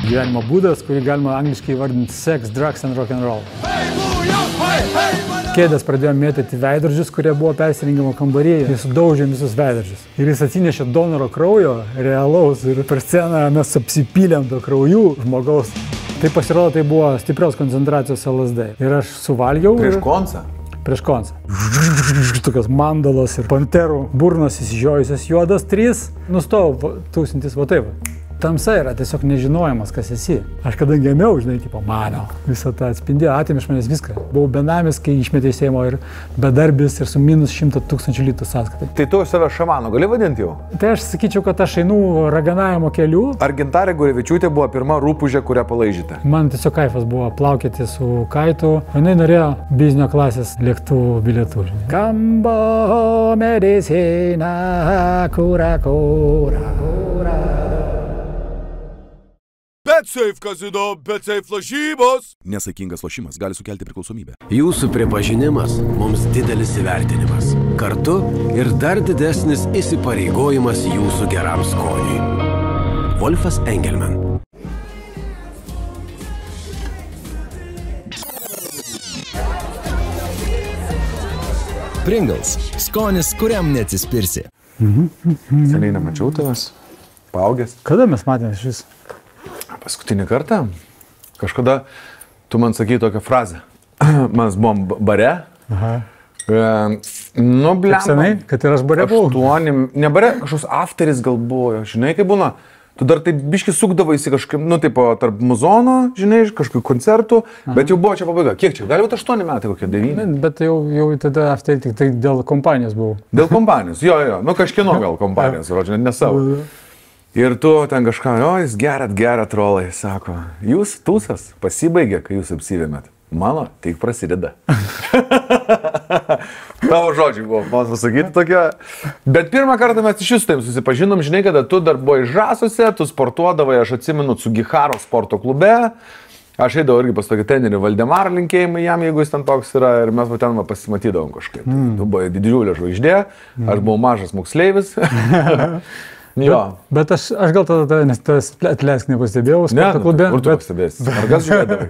Gyvenimo būdas, kurį galima angliškai įvardinti sex, drugs and rock'n'roll. Kėdės pradėjo mėtyti veidrodžius, kurie buvo persirengimo kambaryje. Jis sudaužė visus veidrodžius. Ir jis atsinešė donoro kraujo, realaus. Ir per sceną mes apsipylėm to kraujų žmogaus. Tai pasirodo, tai buvo stiprios koncentracijos LSD. Ir aš suvalgiau. Prieš koncą? Prieš koncą. Tokios mandalos ir panterų burnos įsižiojusios juodas 3. Nustojau tūkstantis va taip. Tamsa yra tiesiog nežinojimas, kas esi. Aš kadangi ėmiau, žinai, tipo, mano. Visą tą atspindėjo, atėmė iš manęs viską. Buvau benamis, kai išmetė į Seimo ir bedarbis ir su minus 100 000 litų sąskaitą. Tai tu save šamanu gali vadinti jau? Tai aš sakyčiau, kad aš einu raganavimo keliu. Ar Gintarė Gurevičiūtė buvo pirma rūpužė, kurią palaižyte? Man tiesiog kaifas buvo plaukėti su kaitu. Jinai norėjo biznio klasės lėktuvų bilietų. Kambo medicina, kura, kura, kura. BetSafe kazino, BetSafe lažybos. Nesaikingas lošimas gali sukelti priklausomybę. Jūsų pripažinimas mums didelis įvertinimas. Kartu ir dar didesnis įsipareigojimas jūsų geram skoniui. Wolfas Engelman. Pringles. Skonis, kuriam neatsispirsi. Seniai nemačiau tavęs. Paaugęs. Kada mes matėme šis? Paskutinį kartą. Kažkada tu man sakei tokią frazę. Mes buvom bare. Aha. Nu, blemba. Senai, kad ir aš bare buvau. Ne bare, kažkoks afteris gal buvo. Žinai, kaip būna. Tu dar taip biški sukdavaisi kažkaip, nu, taip, tarp muzono, žinai, kažkokių koncertų. Aha. Bet jau buvo čia pabaiga. Kiek čia? Gali būti 8 metai, kokie 9. Bet jau tada afterį tik tai dėl kompanijos buvau. Dėl kompanijos, jo. Nu, kažkieno gal kompanijos, rodžia, ne savo. Ir tu ten kažką, jūs gerat rolai, sako, jūs tūsas pasibaigė, kai jūs apsivėmėt. Mano tik prasideda. Tavo žodžiai buvo, man pasakyti tokie. Bet pirmą kartą mes iš jūsų taip susipažinom, žinai, kada tu dar buvai Žasuose, tu sportuodavai, aš atsimenu, su Giharo sporto klube. Aš eidavau irgi pas tokį trenerį Valdemarą, linkėjimai jam, jeigu jis ten toks yra, ir mes ten pasimatydavom kažkaip. Tu buvai didžiulė žvaigždė, aš buvau mažas moksleivis. Bet aš gal tada, nes tas atleisk nepastebėjau sporto klube. Kur tu pastebėsi? Ar kas žiūrėdavai?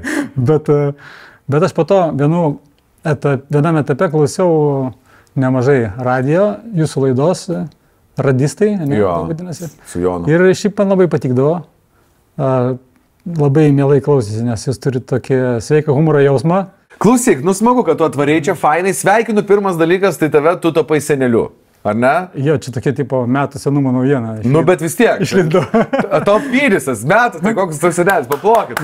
Bet aš po to vienam etape klausiau nemažai radijo, jūsų laidos, radistai, vadinasi. Su Jonu. Ir šiaip man labai patikdavo. Labai mielai klausėsi, nes jūs turite tokį sveiką humoro jausmą. Klausyk, nu smagu, kad tu atvarei čia fainai. Sveikinu, pirmas dalykas, tai tave tu tapai seneliu. Ar ne? Jo, čia tokia tipo metų senumo naujiena. Nu, bet vis tiek. Išlindo. Tau pyrisas, metų, tai koks tu senelis, paplokit.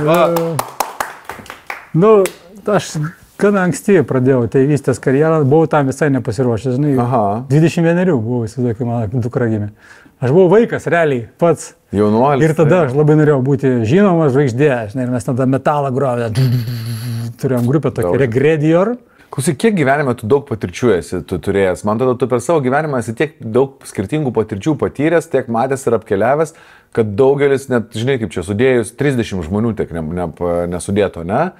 Nu, aš gana anksti pradėjau tėvystės karjerą, buvau tam visai nepasiruošęs, žinai. Aha. 21 buvau, įsivaizduoju, kai mano dukra gimė. Aš buvau vaikas, realiai, pats. Jaunuolis. Ir tada aš labai norėjau būti žinomas žvaigždė, žinai, ir mes tada metalą grovė. Turėjom grupę tokią Regredior. Klausyk, kiek gyvenime tu daug patirčių esi tu turėjęs? Man tada tu per savo gyvenimą esi tiek daug skirtingų patirčių patyręs, tiek matęs ir apkeliavęs, kad daugelis, net, žinai, kaip čia sudėjus, 30 žmonių tiek nesudėto, ne?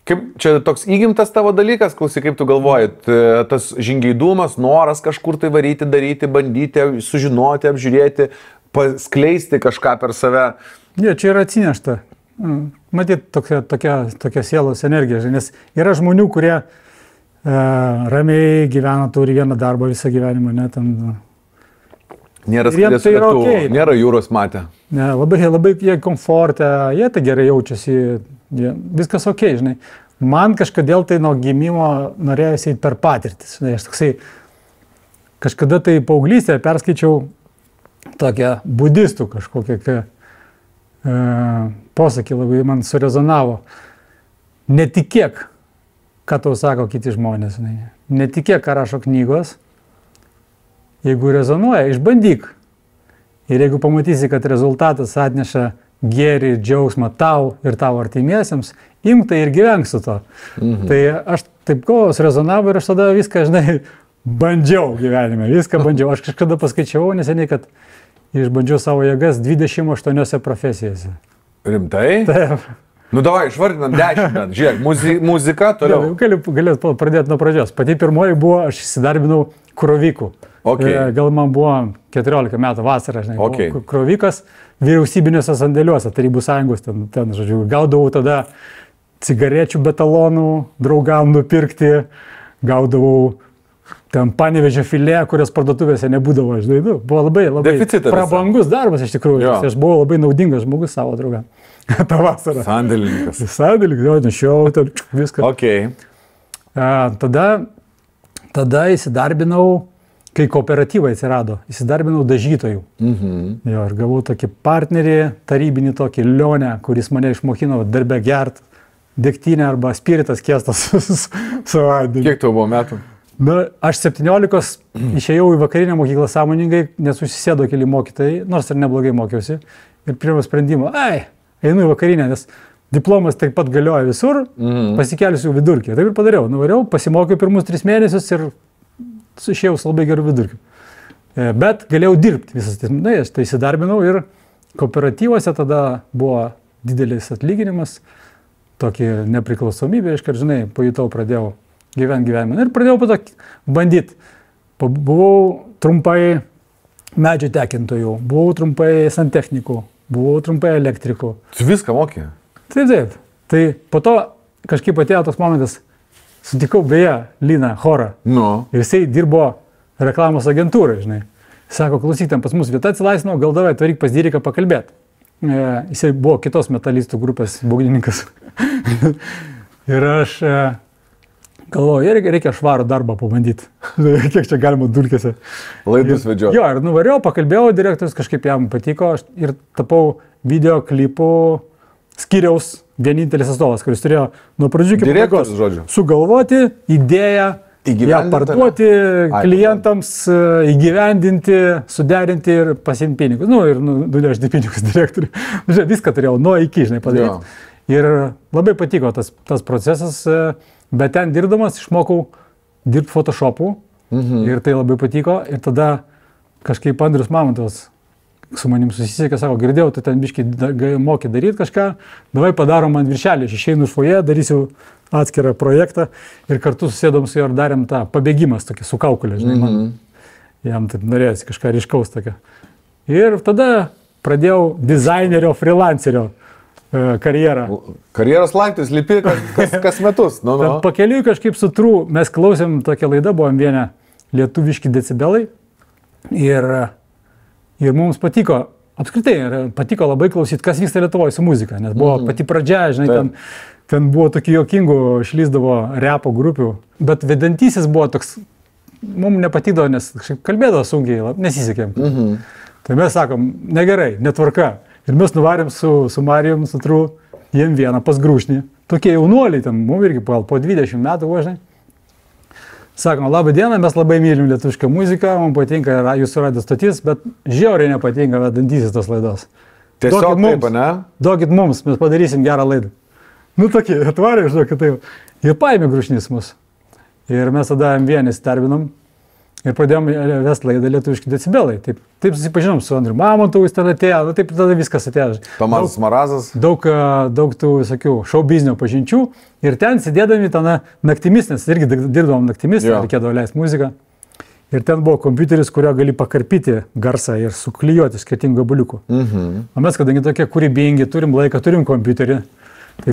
Kaip čia toks įgimtas tavo dalykas, klausyk, kaip tu galvoji, tas žingeidumas, noras kažkur tai varyti, daryti, bandyti, sužinoti, apžiūrėti, paskleisti kažką per save. Jo, čia yra atsinešta. Matyt, tokia sielos energija, nes yra žmonių, kurie ramiai gyvena, turi vieną darbą visą gyvenimą, ne, ten. Nėra skridės lėktuvų, okay. Nėra jūros matę. Ne, labai jie komforte, jie tai gerai jaučiasi, viskas ok, žinai. Man kažkodėl tai nuo gimimo norėjusi per patirtis, žinai, aš toksai, kažkada tai paauglystėje perskaičiau tokią budistų kažkokią posakį, labai man surezonavo. Netikėk, ką tau sako kiti žmonės. Netikėk, ką rašo knygos. Jeigu rezonuoja, išbandyk. Ir jeigu pamatysi, kad rezultatas atneša gėrį ir džiaugsmą tau ir tavo artimiesiems, imk tai ir gyvenk su to. Tai aš taip kovos rezonavo ir aš tada viską, žinai, bandžiau gyvenime. Viską bandžiau. Aš kažkada paskaičiavau neseniai, kad išbandžiau savo jėgas 28 profesijose. Rimtai? Taip. Nu davai, išvardinam 10. Žiūrėk, muzika toliau. Galiu pradėti nuo pradžios. Pati pirmoji buvo, aš įsidarbinau krovikų. Okay. Gal man buvo 14 metų vasarą, žinai, Okay. krovikas vyriausybinėse sandėliuose, Tarybų sąjungos, ten, žodžiu, gaudavau tada cigarečių betalonų, draugam nupirkti, gaudavau ten Panevėžio filė, kurios parduotuvėse nebūdavo, žinai, buvo labai Deficitas prabangus darbas iš tikrųjų, aš buvau labai naudingas žmogus savo draugam. tą vasarą. Sandėlininkas. Sandėlininkas, jo, nešiau, ten viską. Okay. Tada įsidarbinau, kai kooperatyvai atsirado, įsidarbinau dažytojų. Jo, ir gavau tokį partnerį, tarybinį tokį Lionę, kuris mane išmokino darbe gert degtinę arba spiritas kiestas su vandeniu. Kiek tau buvo metų? Na, aš 17 išėjau į vakarinę mokyklą sąmoningai, nes užsisėdo keli mokytojai, nors ir neblogai mokiausi. Ir priėmiau sprendimą, einu į vakarinę, nes diplomas taip pat galioja visur, pasikelsiu vidurkį. Taip ir padariau. Nuvariau, pasimokiau pirmus 3 mėnesius ir išėjau su labai geru vidurkiu. Bet galėjau dirbti visas. Aš tai įsidarbinau ir kooperatyvuose tada buvo didelis atlyginimas, tokį nepriklausomybę, žinai, pajutau, pradėjau gyventi gyvenimą. Ir pradėjau po to bandyti. Buvau trumpai medžio tekintojų, buvau trumpai santechnikų, buvau trumpai elektrikų. Tu viską mokė? Taip. Tai po to kažkaip atėjo toks momentas, sutikau beje Liną Chorą. Ir jisai dirbo reklamos agentūrai, žinai. Sako, klausyk, ten pas mus vieta atsilaisino, gal davai atvaryk pas Diriką pakalbėti. Jisai buvo kitos metalistų grupės būgnininkas. Ir aš galvoju, reikia švarų darbą pabandyti. Kiek čia galima dulkėse. Laidus vedžioti. Jo, ir nuvariau, pakalbėjau, direktorius kažkaip jam patiko ir tapau video klipų skyriaus vienintelis atstovas, kuris turėjo nuo pradžių iki pabaigos sugalvoti idėją, ją parduoti klientams, įgyvendinti, suderinti ir pasiimti pinigus. Ir nunešti pinigus direktoriui. Viską turėjau nuo iki, žinai, padaryti. Ir labai patiko tas procesas, bet ten dirbdamas išmokau dirbti Photoshop'u ir tai labai patiko. Ir tada kažkaip Andrius Mamontovas su manim susisiekė, sako, girdėjau, tu ten biškai moki daryti kažką, davai padarom man viršelį, aš išeinu iš foje, darysiu atskirą projektą ir kartu susėdom su juo ir darėm tą pabėgimas tokį, su kaukulė, žinai, man jam taip norėjosi kažką ryškaus tokio. Ir tada pradėjau dizainerio, freelancerio karjerą. Karjeros laiptais lipi kas metus. Pakeliui kažkaip su True, mes klausėm tokią laidą, buvom vienę lietuviški decibelai ir mums patiko, apskritai patiko labai klausyti, kas vyksta Lietuvoje su muzika, nes buvo pati pradžia, žinai, ten buvo tokių juokingų, šlyzdavo repo grupių, bet vedantysis buvo toks, mums nepatydavo, nes kalbėdavo sunkiai, nesisekėm. Tai mes sakom, negerai, netvarka. Ir mes nuvarėm su Marijom, su True, jiem vieną pas Grūšnį. Tokie jaunuoliai, ten, mums irgi po 20 metų, žinai. Sakom, labą dieną, mes labai mylim lietuvišką muziką, mums patinka jūsų radijo stotis, bet žiauriai nepatinka vedantysis tos laidos. Tiesiog taip, ne? Duokit mums, mes padarysim gerą laidą. Tokie, atvarė, žinokit, taip. Ir paėmė Grūšnys mus. Ir mes tada M1 įsidarbinom ir pradėjom vesti laidą lietuviški decibelai. Taip susipažinom su Andriu Mamontovu, jis tada atėjo, taip tada viskas atėjo. Tomas Marazas. Daug tų visokių šou biznio pažinčių. Ir ten sėdėdami ten naktimis, nes irgi dirbdavom naktimis, reikėdavo leisti muziką. Ir ten buvo kompiuteris, kurio gali pakarpyti garsą ir suklijuoti skirtingų gabaliukų. O mes, kadangi tokie kūrybingi, turim laiką, turim kompiuterį, tai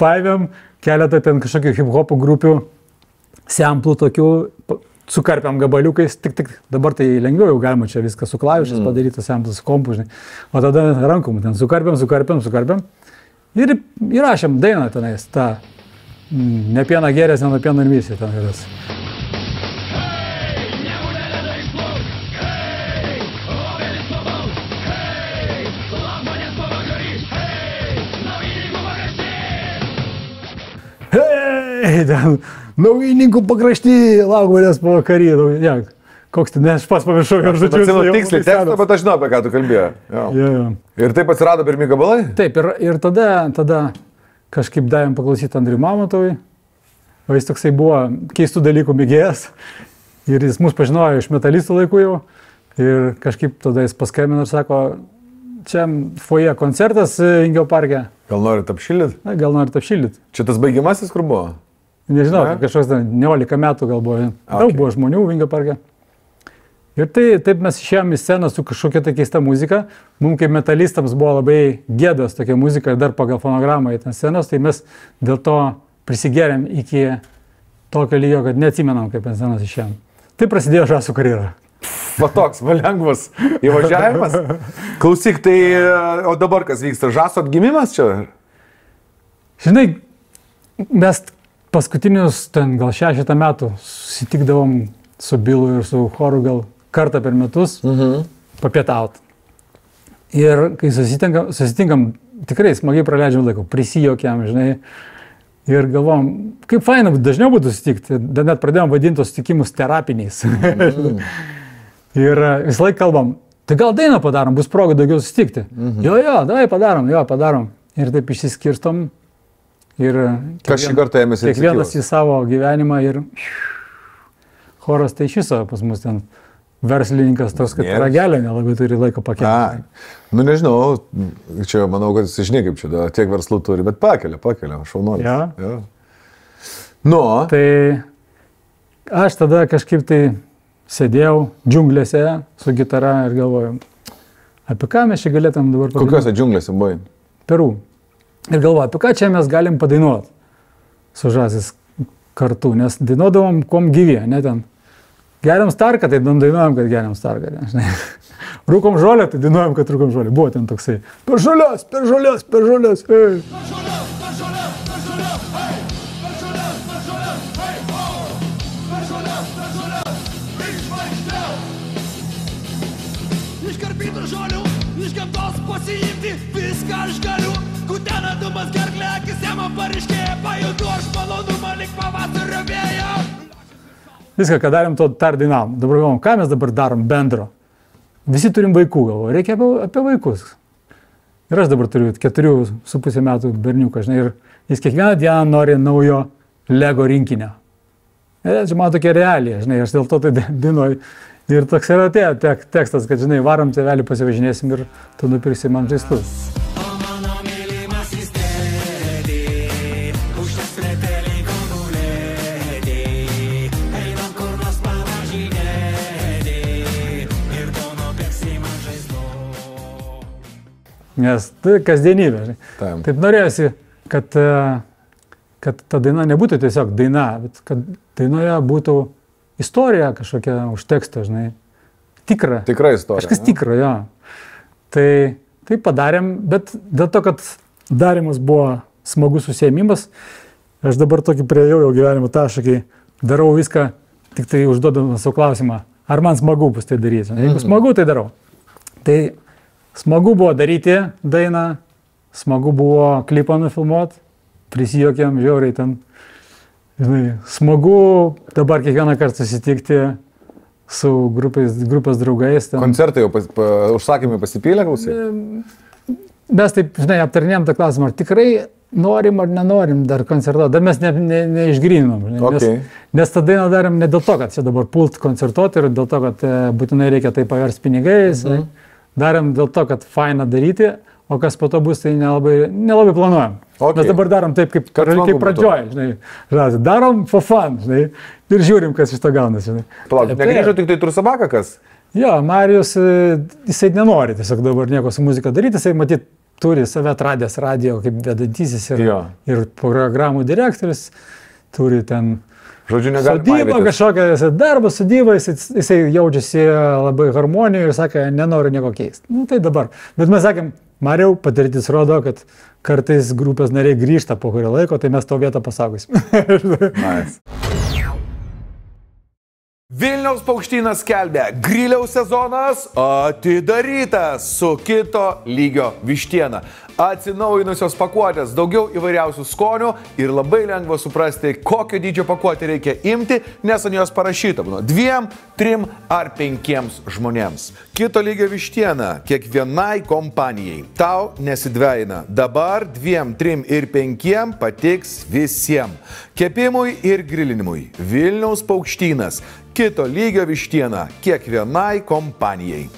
paėmėm keletą ten kažkokių hip-hopų grupių, samplų tokių, sukarpiam gabaliukais, tik dabar tai lengviau jau galima čia viską su klavišais padaryti, samplus su kompu, žinai. O tada rankom ten sukarpiam. Ir įrašėm dainą tenais, tą ne pieną gerės, ne nuo pieno ir misija ten yra. Hei, ten naujininkų pakrašty, lauk manęs pavakarį. Koks ten, aš pas pamiršau, ar žodžiu. Atsimenu tiksliai tekstą, bet aš žinau, apie ką tu kalbėjai. Ir taip atsirado pirmi gabalai? Taip, ir tada kažkaip davėm paklausyti Andriui Mamontovui. O jis toksai buvo keistų dalykų mėgėjas. Ir jis mus pažinojo iš metalistų laikų jau. Ir kažkaip tada jis paskambino ir sako, čia foje koncertas Ingio parke. Gal norit apšildyti? Gal norit apšildyti. Čia tas baigiamasis, kur buvo? Nežinau, kažkoks 19 metų gal buvo. Daug buvo žmonių Vingio parke. Ir taip mes išėjom į sceną su kažkokia tai keista muzika. Mums kaip metalistams buvo labai gėdos tokia muzika ir dar pagal fonogramą į ten scenos, tai mes dėl to prisigėrėm iki tokio lygio, kad neatsimenam, kaip ant scenos išėjom. Tai prasidėjo Žasų karjera. Va toks, va lengvas įvažiavimas. Klausyk, tai o dabar kas vyksta? Žasų atgimimas čia? Žinai, mes paskutinius ten gal 6 metų susitikdavom su Bilu ir su choru gal kartą per metus papietaut. Ir kai susitinkam, tikrai smagiai praleidžiam laiko, prisijokiam, žinai, ir galvom, kaip faina dažniau būtų susitikti, net pradėjom vadinti tos susitikimus terapiniais. Ir visą laiką kalbam, tai gal dainą padarom, bus proga daugiau susitikti. Jo, davai padarom. Ir taip išsiskirstom. Ir kas šį kartą ėmėsi kiekvienas į savo gyvenimą ir choras tai iš viso pas mus ten verslininkas toks, kad ragelio nelabai turi laiko pakelti. Nu nežinau, čia manau, kad jis žinai kaip čia, tiek verslų turi, bet pakelia, šaunuolis. Ja. Nu. Tai aš tada kažkaip tai sėdėjau džiunglėse su gitara ir galvojau, apie ką mes čia galėtum dabar padainuoti. Kokiuose džiunglėse buvai? Peru. Ir galvoju, apie ką čia mes galim padainuoti su Žasis kartu, nes dainuodavom kom gyvė, ne ten. Geriam starką, tai dainuojam, kad geriam starką. Rūkom žolę, tai dainuojam, kad rūkom žolę. Buvo ten toksai. Per žolės. Ei. Iškarpytų žolių, iš gamtos pasiimti, viską aš galiu. Kutena dumas gerklė, akise man pariškėja, pajudu aš malonumą lik pavasario vėjo. Viską, ką darėm, to tar dainavom. Dabar galvom, ką mes dabar darom bendro. Visi turim vaikų, galvoju, reikia apie vaikus. Ir aš dabar turiu 4,5 metų berniuką, žinai, ir jis kiekvieną dieną nori naujo Lego rinkinio. Ir čia man tokia realija, žinai, aš dėl to tai dainuoju. Ir toks yra tekstas, kad, žinai, varom tėvelį pasivažinėsim ir tu nupirksi man žaislus. Nes tai kasdienybė. Taip norėjusi, kad ta daina nebūtų tiesiog daina, bet kad dainoje būtų istorija kažkokia už tekstą, žinai. Tikra. Tikra istorija. Kažkas tikra, jo. Tai padarėm, bet dėl to, kad darimas buvo smagus užsiėmimas, aš dabar tokį priėjau jau gyvenimo tašką, kai darau viską, tik tai užduodama savo klausimą, ar man smagu bus tai daryti. Jeigu smagu, tai darau. Tai smagu buvo daryti dainą, smagu buvo klipą nufilmuoti, prisijokiam žiauriai ten. Žinai, smagu dabar kiekvieną kartą susitikti su grupės draugais. Ten. Koncertai jau užsakymai pasipylė, klausai? Mes taip, žinai, aptarnėjom tą klausimą, ar tikrai norim ar nenorim dar koncertuoti, dar mes neišgryninom. Okay. Nes tą dainą darėm ne dėl to, kad čia dabar pult koncertuoti ir dėl to, kad būtinai reikia tai paversti pinigais. Darėm dėl to, kad faina daryti, o kas po to bus, tai nelabai planuojam. Okay. Mes dabar darom taip, kaip pradžioj, žinai. Darom for fun, žinai, ir žiūrim, kas iš to gaunasi. Palauk, negrįžo tik tai Trursabaka, kas? Jo, Marijus, jisai nenori tiesiog dabar nieko su muzika daryti, jisai matyt turi save atradęs radio kaip vedantysis ir programų direktorius, turi ten sodybą kažkokią darbą, sodybą, jisai jaučiasi labai harmonijoje ir sakė, nenoriu nieko keisti. Nu tai dabar. Bet mes sakėm, Marijau, patirtis rodo, kad kartais grupės nariai grįžta po kurio laiko, tai mes to vietą pasakosim. Nice. Vilniaus Paukštynas skelbia, griliaus sezonas atidarytas su kito lygio vištiena. Atsinaujinusios pakuotės, daugiau įvairiausių skonių ir labai lengva suprasti, kokio dydžio pakuotę reikia imti, nes ant jos parašyta 2, 3 ar 5 žmonėms. Kito lygio vištiena kiekvienai kompanijai. Tau nesidveina. Dabar 2, 3 ir 5 patiks visiems. Kepimui ir grilinimui. Vilniaus Paukštynas. Kito lygio vištiena kiekvienai kompanijai.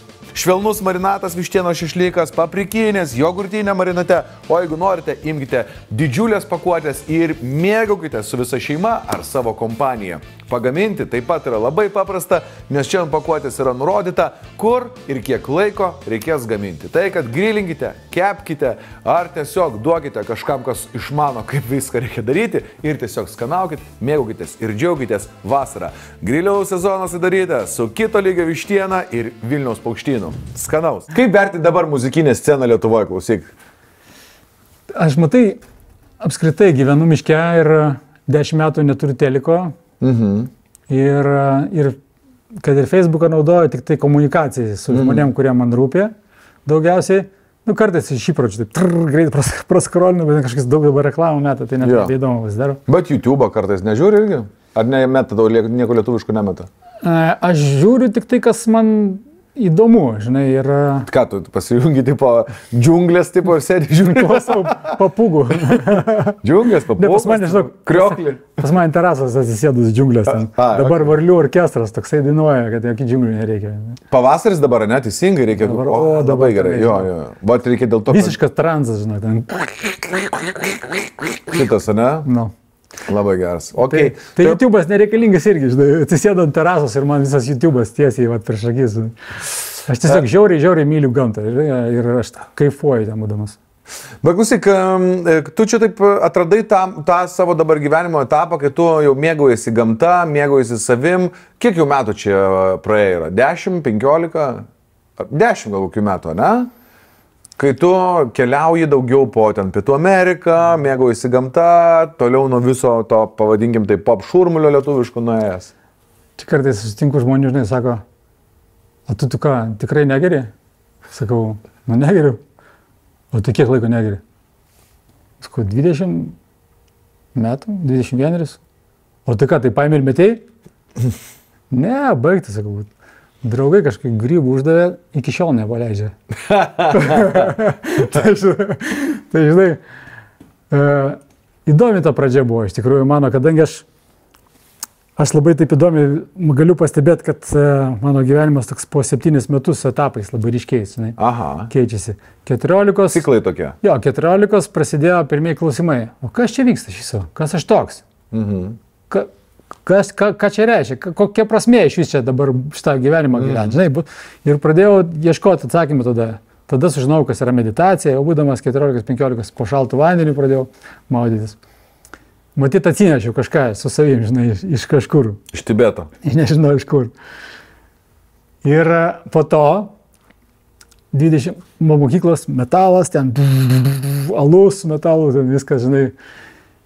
švelnus marinatas vištieno šešlykas, paprikinės, jogurtinė marinate, o jeigu norite, imkite didžiulės pakuotės ir mėgaukite su visa šeima ar savo kompanija. Pagaminti taip pat yra labai paprasta, nes čia ant pakuotės yra nurodyta, kur ir kiek laiko reikės gaminti. Tai, kad grilinkite, kepkite ar tiesiog duokite kažkam, kas išmano, kaip viską reikia daryti ir tiesiog skanaukit, mėgaukitės ir džiaugitės vasarą. Griliaus sezonas įdaryta su kito lygio vištiena ir Vilniaus paukštynu. Skanaus. Kaip vertinti dabar muzikinę sceną Lietuvoje, klausyk? Aš matai, apskritai gyvenu miške ir 10 metų neturiu teliko. Ir kad ir Facebooką naudoju tik tai komunikacijai su žmonėm, kurie man rūpė daugiausiai. Nu, kartais iš įpročių, taip greitai praskrolinu, bet kažkas daug dabar reklamų meta, tai net įdomu pasidaro. Bet YouTube'ą kartais nežiūri irgi? Ar nemeta, nieko lietuviško nemeta? Aš žiūriu tik tai, kas man įdomu, žinai, ir... Ką, tu pasijungi, tipo, džiunglės, tipo, ir sėdi žiūri? Papūgų. Džiunglės, papūgų? Ne, pas mane, žinau, krioklį. Pas mane terasas atsisėdus džiunglės. Dabar varlių orkestras toksai dainuoja, kad jokių džiunglių nereikia. Pavasaris dabar, ne, teisingai reikia. Dabar gerai, jo. Bet reikia dėl to... Visiškas transas, žinai, ten. Šitas, ne? Nu. Labai geras. Okay. Tai YouTube'as nereikalingas irgi, žinai, atsisėdu ant terasos ir man visas YouTube'as tiesiai prieš akis. Aš tiesiog žiauriai myliu gamtą ir aš kaifuoju ten būdamas. Bet klausyk, tu čia taip atradai tą savo dabar gyvenimo etapą, kai tu jau mėgaujasi gamta, mėgaujasi savim. Kiek jau metų čia praėjo yra? 10, 15? 10 gal kokių metų, ne? Kai tu keliauji daugiau po ten Pietų Ameriką, mėgaujasi gamta, toliau nuo viso to, pavadinkim, tai pop šurmulio lietuviškų nuėjęs. Čia kartais susitinku žmonių, žinai, sako, o tu ką, tikrai negeri? Sakau, nu negeriu. O tu kiek laiko negeri? Sakau, 20 metų, 21. O tu ką, tai paėmė ir metėjai? Ne, baigti, sakau. Draugai kažkaip grybų uždavė, iki šiol nepaleidžia. Tai žinai, įdomi ta pradžia buvo, iš tikrųjų, mano, kadangi aš labai taip įdomi galiu pastebėti, kad mano gyvenimas toks po 7 metus etapais labai ryškiai, žinai, keičiasi. 14... Ciklai tokie. Jo, 14 prasidėjo pirmieji klausimai. O kas čia vyksta šiso? Kas aš toks? Ką čia reiškia, kokia prasmė iš vis čia dabar šitą gyvenimą gyventi, žinai, ir pradėjau ieškoti atsakymą tada. Tada sužinojau, kas yra meditacija, jau būdamas 14-15 po šaltų vandenį pradėjau maudytis. Matyt, atsinešiau kažką su savim, žinai, iš kažkur. Iš Tibeto. Nežinau iš kur. Ir po to 20 mokyklos metalas, ten alus metalų, ten viskas, žinai.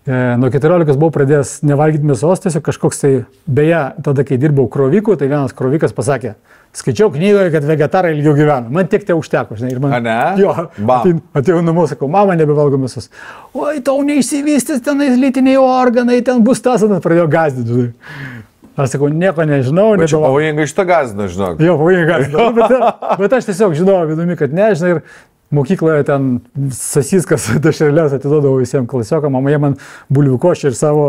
Nuo 14 buvau pradėjęs nevalgyti mėsos, tiesiog kažkoks tai, beje, tada, kai dirbau kroviku, tai vienas krovikas pasakė, skaičiau knygoje, kad vegetarai ilgiau gyvena. Man tiek te užteko, žinai. Ir man, ne? Jo, atėjau namo, sakau, mama nebevalgo mėsos. Oi, tau neišsivystys tenais lytiniai organai, ten bus tas, tada pradėjau gazdinti, žinai. Aš sakau, nieko nežinau. Bet čia pavojingai šitą gazdina, žinok. Jo, pavojingai gazdina. Bet aš tiesiog žinau, vidumi, kad ne, žinai, ir mokykloje ten sasiskas dešrelės atiduodavo visiems klasiokam, mama jie man bulvių košį ir savo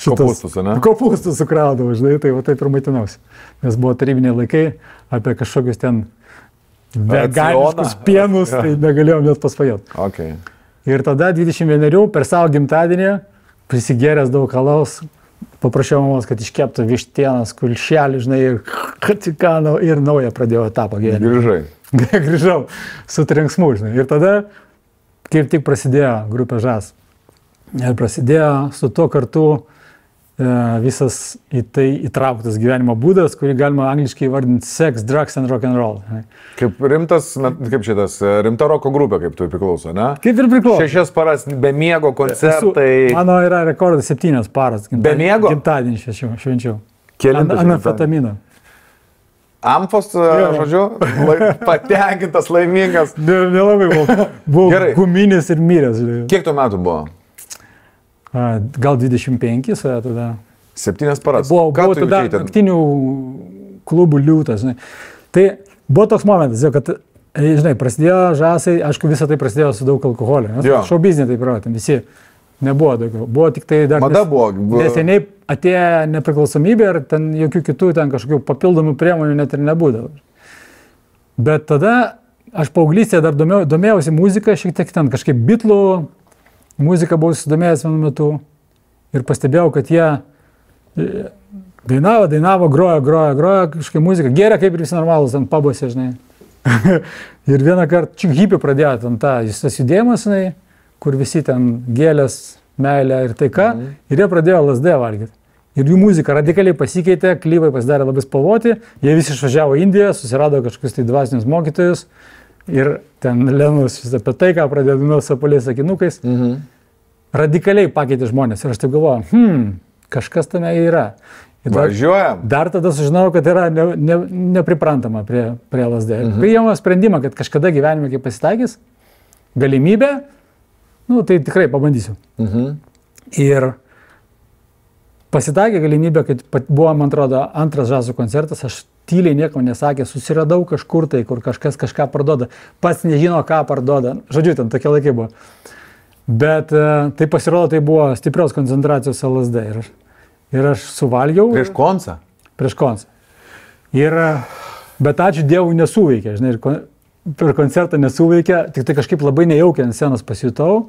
kopūstus sukraudavo, žinai, tai va taip ir maitinausi. Nes buvo tarybiniai laikai apie kažkokius ten veganiškus pienus, tai negalėjom net paspajoti. Okay. Ir tada 21 per savo gimtadienį prisigėręs daug alaus, paprašiau mamos, kad iškeptų vištienas, kulšelį, žinai, ir naują pradėjau etapą gyvenimą. Grįžau su trenksmu, žinai. Ir tada, kaip tik prasidėjo grupė Žas. Ir prasidėjo su tuo kartu visas į tai įtrauktas gyvenimo būdas, kurį galima angliškai įvardinti sex, drugs and rock and roll. Kaip rimtas, kaip šitas, rimta roko grupė, kaip tu priklauso, ne? Kaip ir priklauso. 6 paras be miego koncertai. Mano yra rekordas 7 paras. Be miego? Gimtadienį švenčiau. Kelintas Amfetamino. Amfos, žodžiu, patenkintas, laimingas. Nelabai buvau guminis ir myręs. Kiek tuo metų buvo? Gal 25 tada. 7 paras. Buvo tada naktinių klubų liūtas. Žinai. Tai buvo toks momentas, kad, žinai, prasidėjo Žasai, aišku, visą tai prasidėjo su daug alkoholio. Šou biznė taip yra, ten visi nebuvo daugiau. Buvo tik tai dar neseniai atėjo nepriklausomybė ir ten jokių kitų ten kažkokių papildomų priemonių net ir nebūdavo. Bet tada aš paauglystėje dar domėjausi muziką, šiek tiek ten kažkaip Beatlų muziką buvau susidomėjęs vienu metu ir pastebėjau, kad jie dainavo, grojo, kažkaip muziką, geria kaip ir visi normalūs ant pabose, žinai. Ir vieną kartą Čik Hippie pradėjo ten tas judėjimas, žinai, kur visi ten gėlės, meilė ir taika, ir jie pradėjo LSD valgyti. Ir jų muzika radikaliai pasikeitė, klyvai pasidarė labai spalvoti, jie visi išvažiavo į Indiją, susirado kažkokius tai dvasinius mokytojus ir ten Lenus apie tai, ką pradėjo dainuoti sapaliais sakinukais, radikaliai pakeitė žmonės. Ir aš taip galvoju, kažkas tame yra. Važiuojam. Dar tada sužinojau, kad yra nepriprantama prie LSD. Priėmė sprendimą, kad kažkada gyvenime, kai pasitaikys, galimybė, tai tikrai pabandysiu. Ir pasitaikė galimybė, kad buvo, man atrodo, antras džiazo koncertas, aš tyliai nieko nesakė, susiradau kažkur tai, kur kažkas kažką parduoda, pats nežino, ką parduoda. Žodžiu, ten tokie laikai buvo. Bet tai pasirodo, tai buvo stiprios koncentracijos LSD. Ir aš suvalgiau. Prieš koncą? Prieš koncą. Bet ačiū Dievui nesuveikė, žinai, per koncertą nesuveikė, tik tai kažkaip labai nejaukiai ant scenos pasijutau.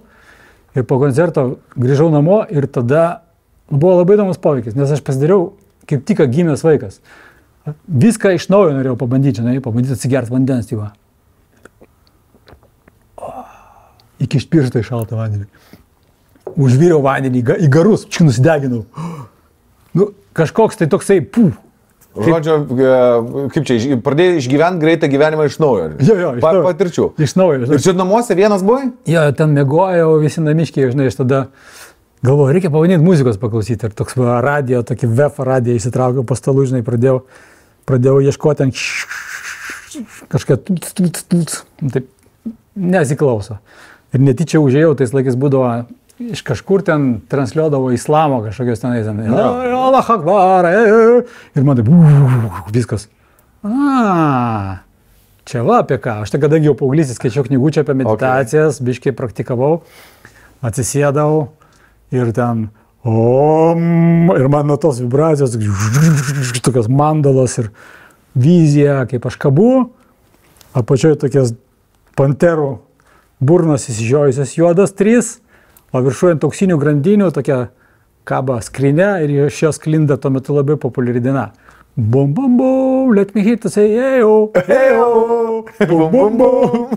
Ir po koncerto grįžau namo ir tada buvo labai įdomus poveikis, nes aš pasidariau kaip tik gimęs vaikas. Viską iš naujo norėjau pabandyti, žinai, atsigerti vandens, tyva. Iki išpiršto į šaltą vandenį. Užvyriau vandenį į garus, nusideginau. Kažkoks tai toksai, Žodžiu, kaip čia, pradėjai išgyventi greitą gyvenimą iš naujo. Jo, iš naujo. Patirčių. Iš naujo. Ir čia namuose vienas buvai? Jo, ten mėgojau, visi namiškiai, žinai, aš tada galvoju, reikia pavadinti muzikos paklausyti. Ir toks radijo, tokį VF radiją įsitraukiau po stalų, žinai, pradėjau ieškoti ten kažką, taip, nesiklauso. Ir netyčia užėjau, tais laikais būdavo, iš kažkur ten transliuodavo islamo kažkokios tenais. Allah Akbar. Ir man taip, viskas. Čia va apie ką. Aš tai kadangi jau paauglystės skaičiau knygučią apie meditacijas, biškiai praktikavau, atsisėdau. Ir ten, ir man nuo tos vibracijos, tokios mandalos ir vizija, kaip aš kabu, apačioje tokias panterų burnos įsižiojusios juodas 3, o viršuojant auksinių grandinių tokia kaba skrinė ir iš jos sklinda tuo metu labai populiari daina. Bum, bum, bum, let me hit to say, ejo, bum, bum, bum.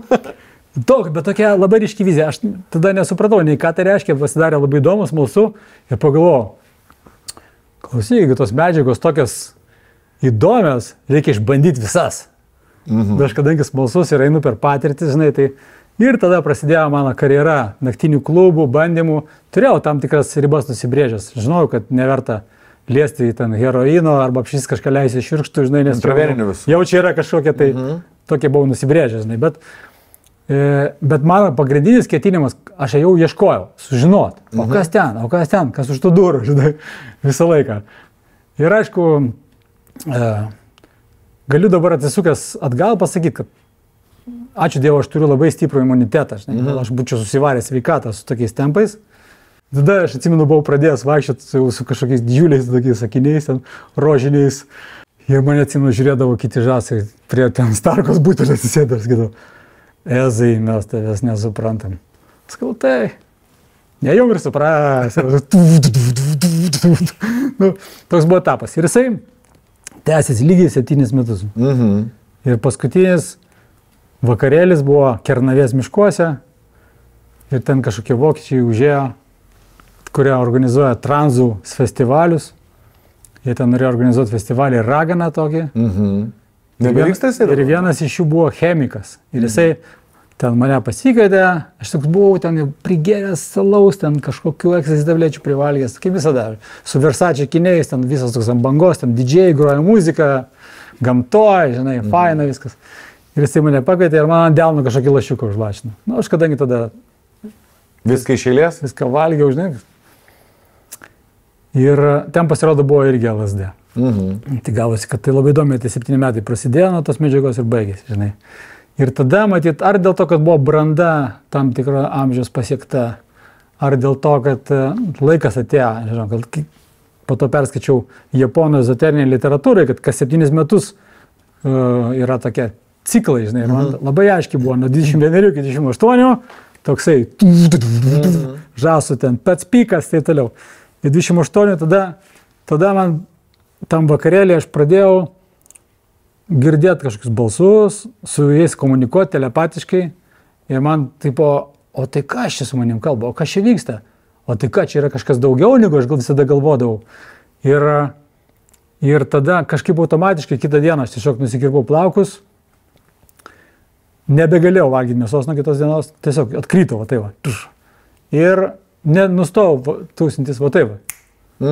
Bet tokia labai ryški vizija. Aš tada nesupratau, nei ką tai reiškia, pasidarė labai įdomu, smalsu ir pagalvojau, klausyk, jeigu tos medžiagos tokios įdomios, reikia išbandyti visas. Bet aš kadangi smalsus ir einu per patirtį, žinai, tai ir tada prasidėjo mano karjera naktinių klubų, bandymų. Turėjau tam tikras ribas nusibrėžęs. Žinau, kad neverta liesti ten heroino arba apšys kažką leisi širkštų, žinai, nes jau čia yra kažkokia tai, tokie buvau nusibrėžęs, žinai, bet mano pagrindinis ketinimas, aš jau ieškojau, sužinot, o kas ten, kas už tų durų, žinai, visą laiką. Ir aišku, galiu dabar atsisukęs atgal pasakyti, kad ačiū Dievui, aš turiu labai stiprų imunitetą, žinai, aš būčiau susivaręs sveikatą su tokiais tempais. Tada aš atsimenu, buvau pradėjęs vaikščioti su kažkokiais didžiuliais tokiais sakiniais, ten, rožiniais. Ir mane atsimenu, žiūrėdavo kiti žasai prie ten Starkos butelio atsisėdė ir sakydavo, Ezai, mes tavęs nesuprantam. Sakau, tai, nejau ir supras. Toks buvo etapas. Ir jisai tęsėsi lygiai 7 metus. Ir paskutinis vakarėlis buvo Kernavės miškuose. Ir ten kažkokie vokiečiai užėjo, kurie organizuoja tranzų festivalius. Jie ten norėjo organizuoti festivalį Raganą tokį. Ir vienas iš jų buvo chemikas. Ir jisai ten mane pasikvietė, aš toks buvau ten prigėręs salaus, ten kažkokių ekstazį tablečių privalgęs, kaip visada. Su Versace kiniais, ten visas toks ant bangos, ten didžiai groja muzika, gamtoj, žinai, faina viskas. Ir jisai mane pakvietė ir man ant delno kažkokį lašiuką užlašino. Na, aš kadangi tada viską iš eilės? Viską valgiau, žinai. Ir ten pasirodo buvo irgi LSD. Tai gavosi, kad tai labai įdomiai, tai 7 metai prasidėjo nuo tos medžiagos ir baigėsi, žinai. Ir tada, matyt, ar dėl to, kad buvo branda tam tikro amžiaus pasiekta, ar dėl to, kad laikas atėjo, žinau, kad po to perskaičiau japonų ezoterinėje literatūroje, kad kas 7 metus yra tokia ciklai, žinai, man labai aiškiai buvo nuo 21 iki 28, toksai žasų ten, pats pikas, tai toliau. Į 28 tada man tam vakarėlį aš pradėjau girdėti kažkokius balsus, su jais komunikuoti telepatiškai ir man taip, o tai ką aš čia su manim kalba, o kas čia vyksta, o tai ką čia yra kažkas daugiau, negu aš gal visada galvodavau. Ir tada kažkaip automatiškai kitą dieną aš tiesiog nusikirpau plaukus, nebegalėjau valgyti mėsos nuo kitos dienos, tiesiog atkrytau, va tai va. Ir nustojau tūsintis, va tai va.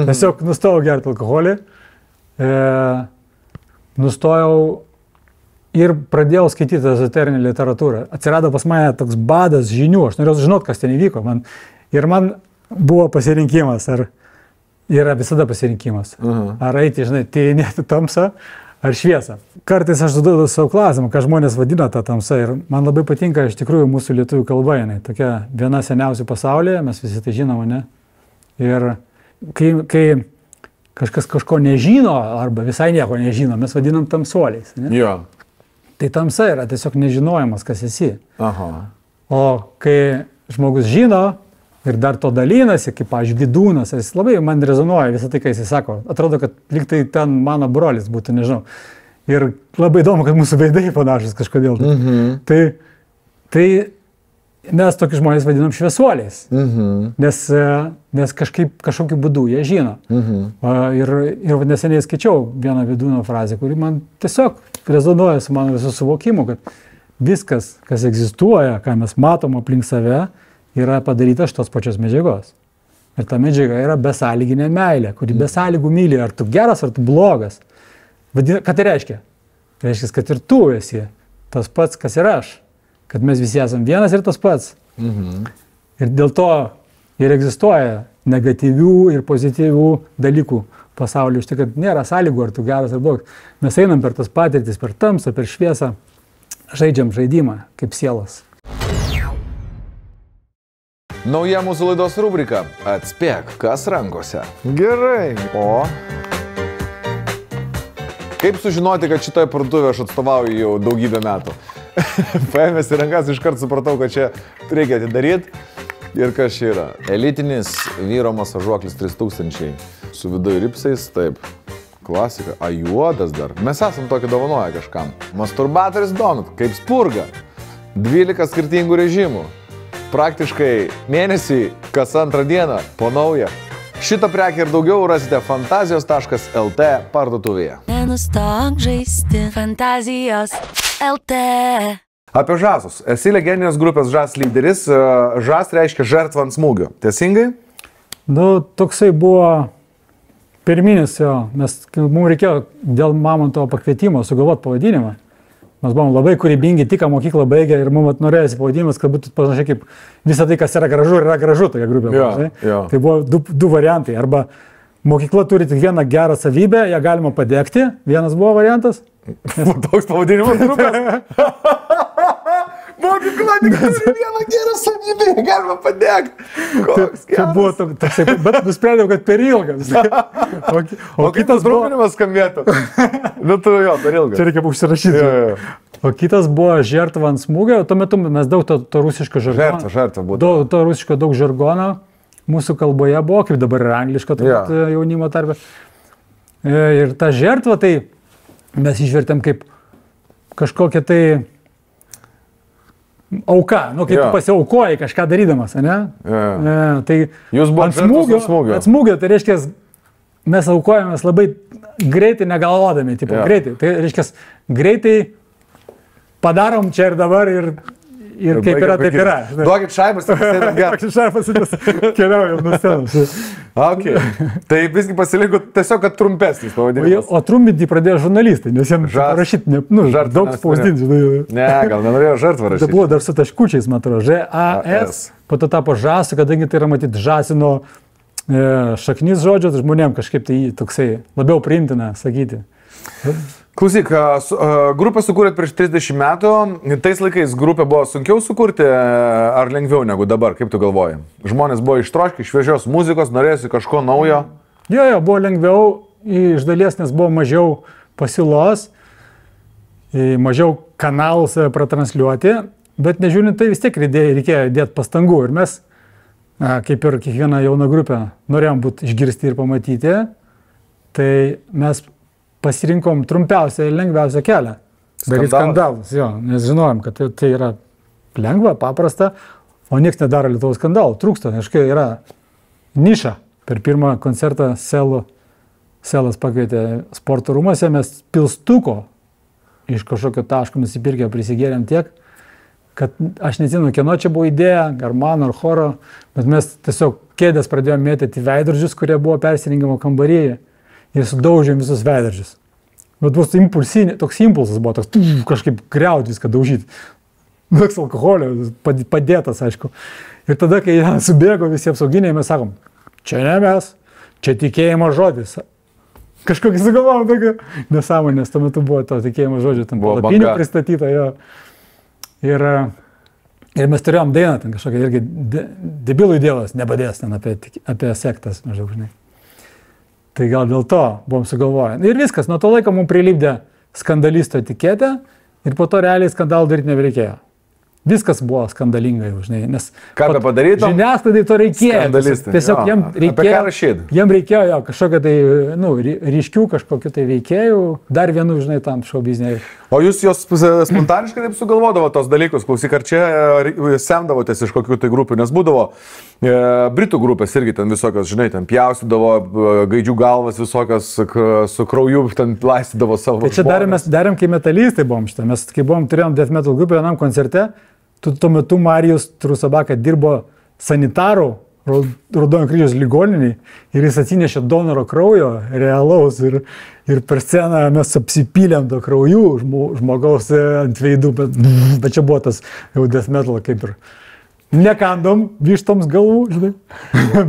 Tiesiog nustojau gerti alkoholį, nustojau ir pradėjau skaityti ezoterinę literatūrą. Atsirado pas mane toks badas žinių, aš norėjau žinoti, kas ten įvyko. Ir man buvo pasirinkimas, yra visada pasirinkimas. Ar eiti, žinai, tyrinėti tamsą, ar šviesą. Kartais aš duodu savo klausimą, ką žmonės vadina tą tamsą. Ir man labai patinka iš tikrųjų mūsų lietuvių kalba, jinai tokia viena seniausių pasaulyje, mes visi tai žinome, ne? Ir kai kažkas kažko nežino, arba visai nieko nežino, mes vadinam tamsuoliais. Ne? Jo. Tai tamsa yra tiesiog nežinojimas, kas esi. Aha. O kai žmogus žino ir dar to dalinasi, kaip, pavyzdžiui, Vidūnas, jis labai man rezonuoja visą tai, ką jis sako. Atrodo, kad lyg tai ten mano brolis būtų, nežinau. Ir labai įdomu, kad mūsų veidai panašus kažkodėl. Tai mes tokius žmonės vadinam šviesuoliais, nes kažkokiu būdu jie žino. Ir neseniai skaičiau vieną Vidūno frazę, kuri man tiesiog rezonuoja su mano visų suvokimu, kad viskas, kas egzistuoja, ką mes matom aplink save, yra padaryta iš tos pačios medžiagos. Ir ta medžiaga yra besąlyginė meilė, kuri besąlygų myli, ar tu geras, ar tu blogas. Ką tai reiškia? Tai reiškia, kad ir tu esi tas pats, kas ir aš. Kad mes visi esam vienas ir tas pats. Ir dėl to ir egzistuoja negatyvių ir pozityvių dalykų pasaulyje. Iš tai, kad nėra sąlygų, ar tu geras ar blogas. Mes einam per tas patirtis, per tamsą, per šviesą, žaidžiam žaidimą kaip sielas. Nauja mūsų laidos rubrika Atspėk, kas rankose. Gerai. O kaip sužinoti, kad šitoje parduotuvėje aš atstovauju jau daugybę metų? Paėmęs į rankas iškart supratau, kad čia reikia atidaryti. Ir kas čia yra? Elitinis vyro masažuoklis 3000. Su viduje ripsais, taip. Klasika. A, juodas dar. Mes esam tokį dovanoję kažkam. Masturbatorius Donut, kaip spurga. 12 skirtingų režimų. Praktiškai mėnesį, kas antrą dieną, po naują. Šitą prekę ir daugiau rasite fantazijos.lt parduotuvėje. Nenustok žaisti Fantazijos LT. Apie žasus. Esi legendinės grupės žas lyderis. Žas reiškia žertvą ant smūgio. Teisingai? Nu, toksai buvo pirminis jo. Mums reikėjo dėl Mamontovo pakvietimo sugalvoti pavadinimą. Mes buvom labai kūrybingi, tik mokyklą baigė ir mums norėjosi pavadinimas, kad būtų panašiai kaip visą tai, kas yra gražu tokia grupė. Jo. Tai buvo du variantai. Arba mokykla turi tik vieną gerą savybę, ją galima padegti. Vienas buvo variantas. Toks pavadinimas grupės. Mokykla tik turi vieną gerą savybę, ją galima padegti. Tai buvo toksai, bet nusprendžiau, kad per ilgas. O kitas trupinimas skambėtų. Nu tu jo, per ilgas. Čia reikia užsirašyti. O kitas buvo žertva ant smūgio. Tuo metu mes daug to rusiško žargono. Žertva būtų. To rusiško daug žargono mūsų kalboje buvo, kaip dabar yra angliško jaunimo tarpe. Ir ta žertva, tai mes išvertėm kaip kažkokia tai auka, kai tu pasiaukoji kažką darydamas, ne? Tai jūs buvote ant smūgio, tai reiškia, mes aukojamės labai greitai negalvodami, greitai. Tai reiškia, greitai padarom čia ir dabar ir kaip yra, taip yra. Duokit šaibas, tai pasėdėm gerą. Duokit šaibas, tai keliaujam nuo scenos. Okay. Tai visgi pasiliko tiesiog, kad trumpesnis pavadinimas. O trumpinti pradėjo žurnalistai, nes jiems parašyti, daug spausdinti. Ne, gal nenorėjo žartvą rašyti. Tai buvo dar su taškučiais, man atrodo, ŽAS, po to tapo žasu, kadangi tai yra matyti žasino šaknis žodžio, tai žmonėm kažkaip tai toksai labiau priimtina sakyti. Klausyk, grupę sukūrėt prieš 30 metų, tais laikais grupę buvo sunkiau sukurti ar lengviau negu dabar, kaip tu galvoji? Žmonės buvo ištroškę, šviežios muzikos, norėjosi kažko naujo? Jo, buvo lengviau iš dalies, nes buvo mažiau pasiūlos mažiau kanalus pratransliuoti, bet nežiūrint tai vis tiek reikėjo dėti pastangų ir mes, kaip ir kiekviena jauna grupė, norėjom būti išgirsti ir pamatyti, tai mes pasirinkom trumpiausią ir lengviausią kelią. Daryti skandalus, jo, nes žinojom, kad tai yra lengva, paprasta, o nieks nedaro Lietuvos skandalų, trūksta, aiškiai yra niša. Per pirmą koncertą Selas pakvietė sporto rūmose, mes pilstuko iš kažkokio taško nusipirkę prisigėrėm tiek, kad aš nežinau, kieno čia buvo idėja, ar mano, ar choro, bet mes tiesiog kėdės pradėjome mėtyti veidrodžius, kurie buvo persirengimo kambaryje ir sudaužėm visus veidrodžius. Bet bus toks impulsas buvo, toks kažkaip griauti viską daužyti. Toks alkoholio padėtas, aišku. Ir tada, kai subėgo visi apsauginiai, mes sakom, čia ne mes, čia tikėjimo žodis. Kažkokį sugalvojom tokį nesąmonės, tuo metu buvo to tikėjimo žodžio, tam palapinių pristatyta jo. Ir mes turėjom dainą, ten kažkokia irgi debilų dievas, nebadės ten apie sektas, maždaug, žinai. Tai gal dėl to buvom sugalvoję. Ir viskas, nuo to laiko mums prilipdė skandalisto etiketę ir po to realiai skandalų daryti nebereikėjo. Viskas buvo skandalingai, žinai, nes ką padarytum? Žiniasklaidai to reikėjo. Tiesiog jiem reikėjo kažkokio tai, ryškių kažkokių tai veikėjų, dar vienu, žinai, tam šou biznėje. O jūs jos spontaniškai taip sugalvodavo tos dalykus, klausyk, ar čia semdavotės iš kokių tai grupių, nes būdavo Britų grupės irgi ten visokios, žinai, ten pjaustydavo gaidžių galvas visokios su krauju, ten laistydavo savo. Tai čia darėm, kai metalistai buvom šitą, mes kai turėjom death metal grupę vienam koncerte, tuo metu Marijus Trusabaka dirbo sanitaru Raudonojo kryžiaus ligoniniai ir jis atsinešė donoro kraujo realaus ir per sceną mes apsipylėm to kraujų žmogaus ant veidų, bet čia buvo tas jau death metal kaip ir nekandom vištoms galvų, žinai,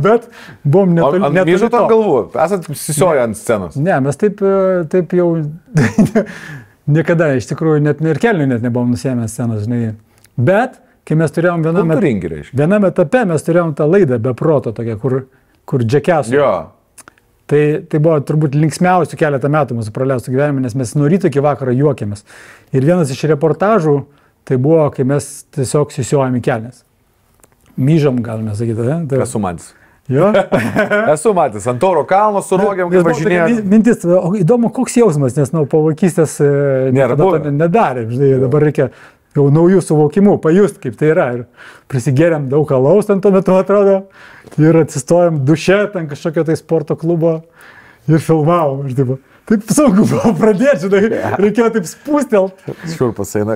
bet buvom netoli to. Vištoms galvų? Esat sisioję ant scenos? Ne, mes taip jau niekada, iš tikrųjų, net ir kelnių net nebuvom nusėmę scenos, žinai. Bet, kai mes turėjom viename etape, mes turėjom tą laidą be proto tokią, kur džekesų. Jo. Tai buvo turbūt linksmiausių keletą metų mūsų praleistų gyvenime, nes mes nuo ryto iki vakaro juokėmės. Ir vienas iš reportažų, tai buvo, kai mes tiesiog susiojom į kelnes. Myžom, galime sakyti, ne? Esu matęs. Jo? Esu matęs, ant Tauro kalno su rogiam, kaip važinėjom. Mintis, įdomu, koks jausmas, nes po vaikystės nedarėm, žinai, dabar reikia jau naujų suvokimų, pajust, kaip tai yra. Ir prisigėrėm daug alaus, ten tuo metu atrodo, ir atsistojom duše, ten kažkokio tai sporto klubo ir filmavom. Taip sunku buvo pradėti, žinai, reikėjo taip spūstelt. Šiurpas eina.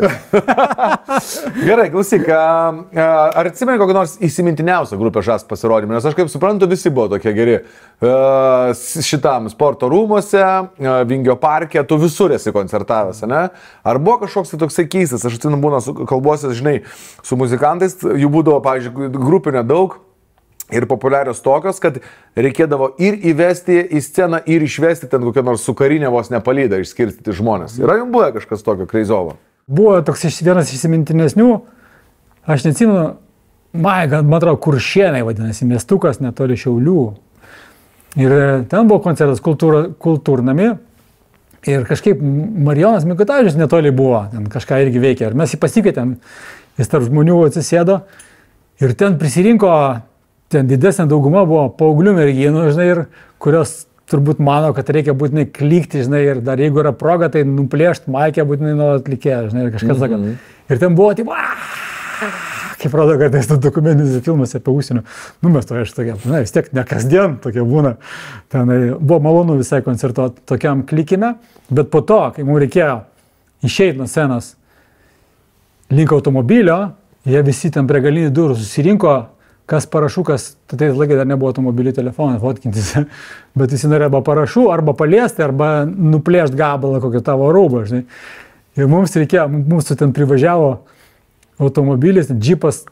Gerai, klausyk, ar atsimeni kokį nors įsimintiniausią grupę Žas pasirodymą? Nes aš kaip suprantu, visi buvo tokie geri. Šitam sporto rūmose, Vingio parke, tu visur esi koncertavęs, ne? Ar buvo kažkoks toksai keistas? Aš atsimenu, būna kalbuose, žinai, su muzikantais, jų būdavo, pavyzdžiui, grupių nedaug. Ir populiarios tokios, kad reikėdavo ir įvesti į sceną, ir išvesti ten kokią nors su karinė vos nepalydą išskirstyti žmonės. Yra jums buvę kažkas tokio kreizovo? Buvo toks vienas įsimintinesnių, aš neatsimenu, man atrodo, Kuršienai vadinasi, miestukas netoli Šiaulių. Ir ten buvo koncertas kultūrnami ir kažkaip Marijonas Mikutavičius netoli buvo, ten kažką irgi veikė. Ir mes jį pasikvietėm, jis tarp žmonių atsisėdo ir ten prisirinko. Ten didesnė dauguma buvo paauglių merginų, žinai, ir kurios turbūt mano, kad reikia būtinai klikti, žinai, ir dar jeigu yra proga, tai nuplėšti maikę būtinai nuo atlikėjo, žinai, ir kažkas sako. Ir ten buvo, taip, kaip rodo, kad tai dokumentinis filmas apie užsienio. Mes to aš tokia, vis tiek ne kasdien tokia būna. Ten buvo malonu visai koncertuoti tokiam klikime, bet po to, kai mums reikėjo išeiti nuo scenos link automobilio, jie visi ten prie galinių durų susirinko, kas parašukas, tai laikai dar nebuvo automobilių telefoną fotkintis, bet visi norėjo arba parašų, arba paliesti, arba nuplėšti gabalą kokio tavo rūbą, žinai. Ir mums reikėjo, mūsų ten privažiavo automobilis, džipas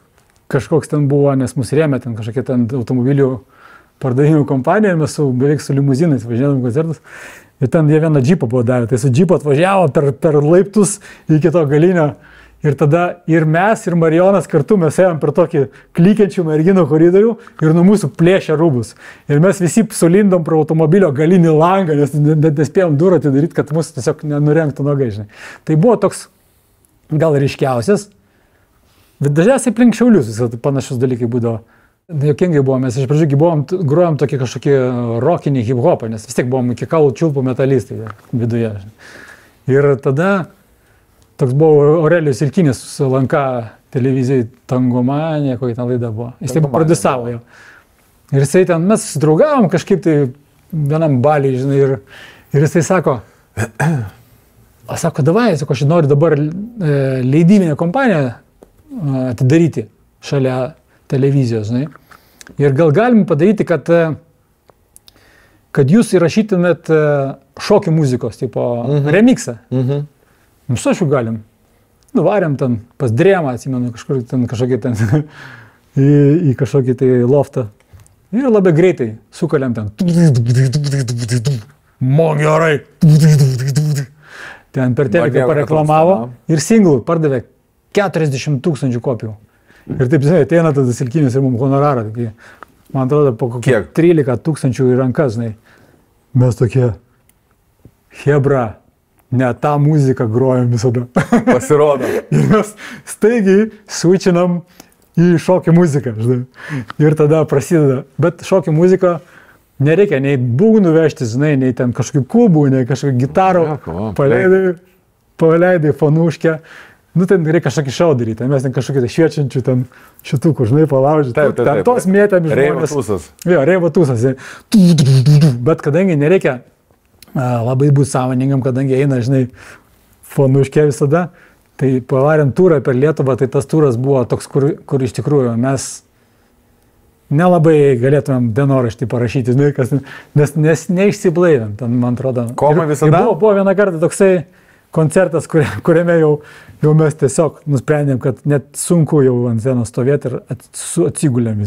kažkoks ten buvo, nes mus rėmė ten kažkokia ten automobilių pardavimų kompanija, ir mes beveik su limuzinais važiavom koncertus. Ir ten jie vieną džipą buvo davę, tai su džipu atvažiavo per laiptus iki to galinio Ir tada ir mes, ir Marijonas kartu mes ėjom per tokį klykiančių merginų koridorių ir nuo mūsų plėšė rūbus. Ir mes visi sulindom pro automobilio galinį langą, nes nespėjom durą atidaryti, kad mūsų tiesiog nenurengtų nogai, žinai. Tai buvo toks gal ryškiausias, bet dažniausiai aplink Šiaulius visą panašus dalykai būdavo. Jokingai buvo, mes iš pradžių grojom tokį kažkokį rockinį hip-hopą, nes vis tiek buvom iki kaulų čiulpų metalistai viduje. Ir tada toks buvo Aurelijus Ilkinis su LNK televizijai Tangomanija, kokia ten laida buvo. Jis taip prodisavo jo. Ir jisai ten, mes susidraugavom kažkaip tai vienam baliai, žinai, ir jisai sako, davai, sako, aš noriu dabar leidybinę kompaniją atidaryti šalia televizijos, žinai. Ir gal galim padaryti, kad jūs įrašytumėt šokių muzikos, tipo remixą. Nu, su aš jau galim. Nuvarėm ten pas Drėmą, atsimenu, kažkokį ten į kažkokį tai loftą. Ir labai greitai sukalėm ten. Man gerai. Ten per teleką pareklamavo ir singlų pardavė 40 000 kopijų. Ir taip, žinai, ateina tada Ilkinis ir mums honorarą. Man atrodo, po kokie 13 000 į rankas, žinai. Mes tokie, hebra, ne tą muziką grojam visada. Pasirodo. Ir mes staigiai switchinam į šokį muziką, žinai. Ir tada prasideda. Bet šokį muziką nereikia nei būgnų vežti, žinai, nei ten kažkokių kubų, nei kažkokių gitarų. Paleidai fanuškę. Nu, ten reikia kažkokį šau daryti, mes ten kažkokį šviečiančių ten šitukų, žinai, palaužyti. Ten tos mėtėm žmonės. Reivatūsas. Jo, reivatūsas. Bet kadangi nereikia labai būti sąmoningam, kadangi eina, žinai, fanuškė visada, tai pavarėm turą per Lietuvą, tai tas turas buvo toks, kur iš tikrųjų mes nelabai galėtumėm dienoraštį parašyti, žinai, nes neišsiblaivėm, ten, man atrodo. Komai visada? Buvo vieną kartą toksai koncertas, kuriame jau mes tiesiog nusprendėm, kad net sunku jau ant scenos stovėti ir atsigulėm.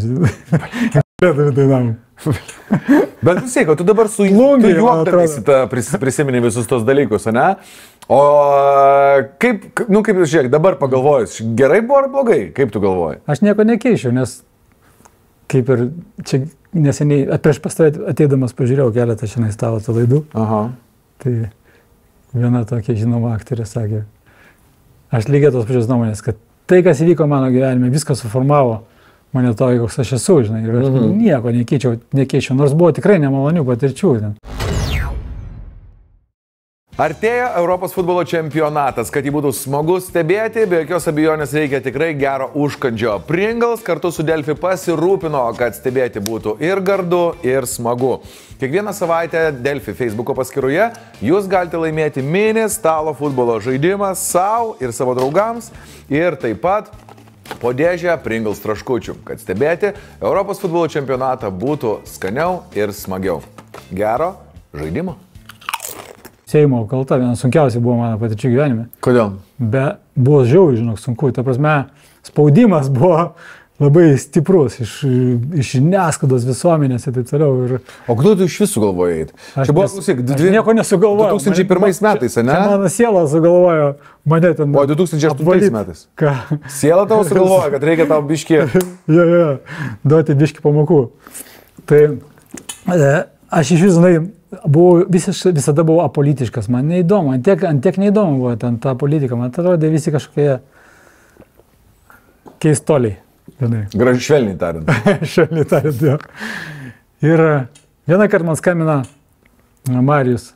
Bet vis tiek, tu dabar su juokdamiesi prisimeni visus tos dalykus, ne? O kaip žiūrėk, dabar pagalvojus, gerai buvo ar blogai? Kaip tu galvoji? Aš nieko nekeičiau, nes kaip ir čia neseniai, prieš pas tavę ateidamas pažiūrėjau keletą šiandien stalo tų laidų. Aha. Tai viena tokia žinoma aktorė sakė, aš lygiai tos pačios nuomonės, kad tai, kas įvyko mano gyvenime, viskas suformavo mane to, koks aš esu, žinai, ir aš nieko nekeičiau, nors buvo tikrai nemalonių patirčių. Artėja Europos futbolo čempionatas, kad jį būtų smagu stebėti, be jokios abejonės reikia tikrai gero užkandžio. Pringles kartu su Delfi pasirūpino, kad stebėti būtų ir gardu, ir smagu. Kiekvieną savaitę Delfi Facebooko paskyroje jūs galite laimėti mini stalo futbolo žaidimą savo ir savo draugams ir taip pat po dėžę Pringles traškučių, kad stebėti Europos futbolo čempionatą būtų skaniau ir smagiau. Gero žaidimo. Seimo kalta, vienas sunkiausiai buvo mano patirčių gyvenime. Kodėl? Buvo žiauriai, žinok, sunku. Ta prasme, spaudimas buvo labai stiprus iš žiniasklaidos visuomenės ir taip toliau. O kodėl tu iš vis sugalvojai eiti? Aš nieko nesugalvojau. 2001 metais, ne? Mano siela sugalvojo mane ten. O 2008 metais? Ką? Siela tavo sugalvojo, kad reikia tau biškį. Jo, duoti biškį pamokų. Tai aš iš vis, žinai, visada buvau apolitiškas, man neįdomu, ant tiek neįdomu buvo ten ta politika, man atrodė visi kažkokie keistoliai. Gražiai, švelniai tariant. Švelniai tariant, jo. Ir vieną kartą man skambina Marijus,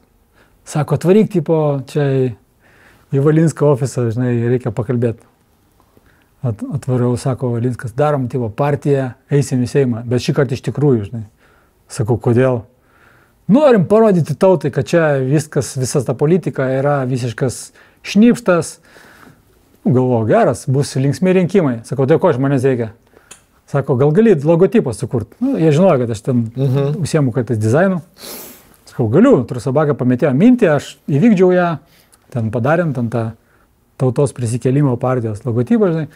sako, atvaryk tipo čia į Valinsko ofisą, žinai, reikia pakalbėti. Atvariau, sako Valinskas, darom tipo partiją, eisim į Seimą, bet šį kartą iš tikrųjų, žinai. Sakau, kodėl? Norim parodyti tautai, kad čia visas ta politika yra visiškas šnipštas. Galvoju, geras, bus linksmi rinkimai. Sakau, tai ko iš manęs reikia? Sako, gal gali logotipą sukurti. Jie žinojo, kad aš ten užsiemu kartais dizainu. Sakau, galiu, Trusabaga pametėjo mintį, aš įvykdžiau ją, ten padarėm ten tą tautos prisikėlimo partijos logotipą, žinai.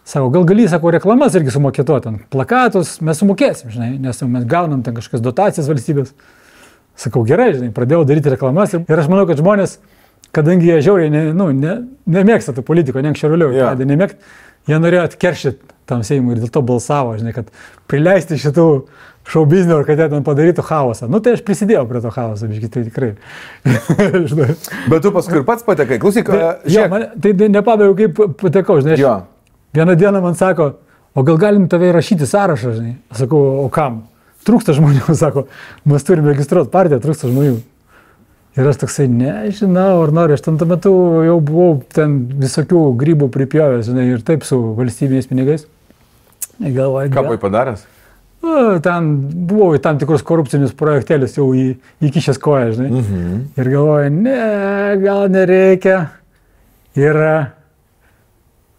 Sako, gal gali, sako, reklamas irgi sumokėtuoti, ten plakatus, mes sumokėsim, žinai, nes mes gaunam ten kažkokias dotacijas valstybės. Sakau, gerai, žinai, pradėjau daryti reklamas ir aš manau, kad žmonės kadangi jie žiauriai nemėgsta tų politikų, ne anksčiau vėliau, jie norėjo atkeršyti tam Seimui ir dėl to balsavo, žinai, kad prileisti šitų šou biznio, kad jie ten padarytų chaosą. Nu, tai aš prisidėjau prie to chaoso, biškai, tai tikrai. Bet tu paskui ir pats patekai. Klausyk, tai nepabaigiau, kaip patekau, žinai. Vieną dieną man sako, o gal galim tave įrašyti sąrašą, žinai. Sakau, o kam? Trūksta žmonių, sako, mes turime registruoti partiją, trūksta žmonių. Ir aš toksai, nežinau, ar noriu, aš ten tuo metu jau buvau ten visokių grybų pripjovęs, žinai, ir taip su valstybiniais pinigais. Galvoju, ką buvai padaręs? Ten buvau į tam tikrus korupcinius projektėlius jau įkišęs koją, žinai. Ir galvoju, ne, gal nereikia. Ir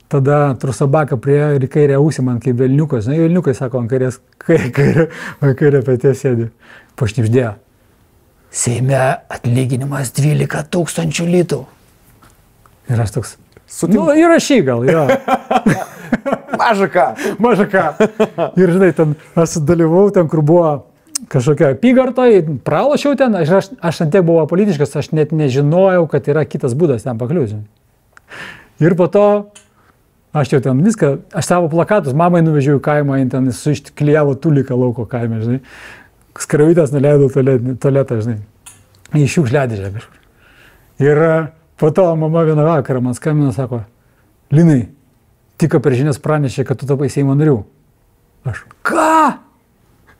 tada Trusabaką prie ir kairę ausį man kaip velniukas, žinai, velniukai sako, ant kairė petės sėdi, pašnipždėjo. Seime atlyginimas 12 000 litų. Ir aš toks, įrašy gal, jo. Maža ką. Ir žinai, ten aš dalyvau ten, kur buvo kažkokia apygartoje, pralošiau ten, aš ant tiek buvau politiškas, aš net nežinojau, kad yra kitas būdas ten pakliūti. Ir po to aš jau ten viską, aš savo plakatus mamai nuvežiau į kaimą, ten suištiklijavo tuliką lauko kaime, žinai. Skravytės nuleidau tualetą, žinai, į šiukšliadėžę kažkur. Ir po to mama vieną vakarą man skambino, sako, Linai, tik per žinias pranešė, kad tu tapai Seimo nariu. Aš, ką?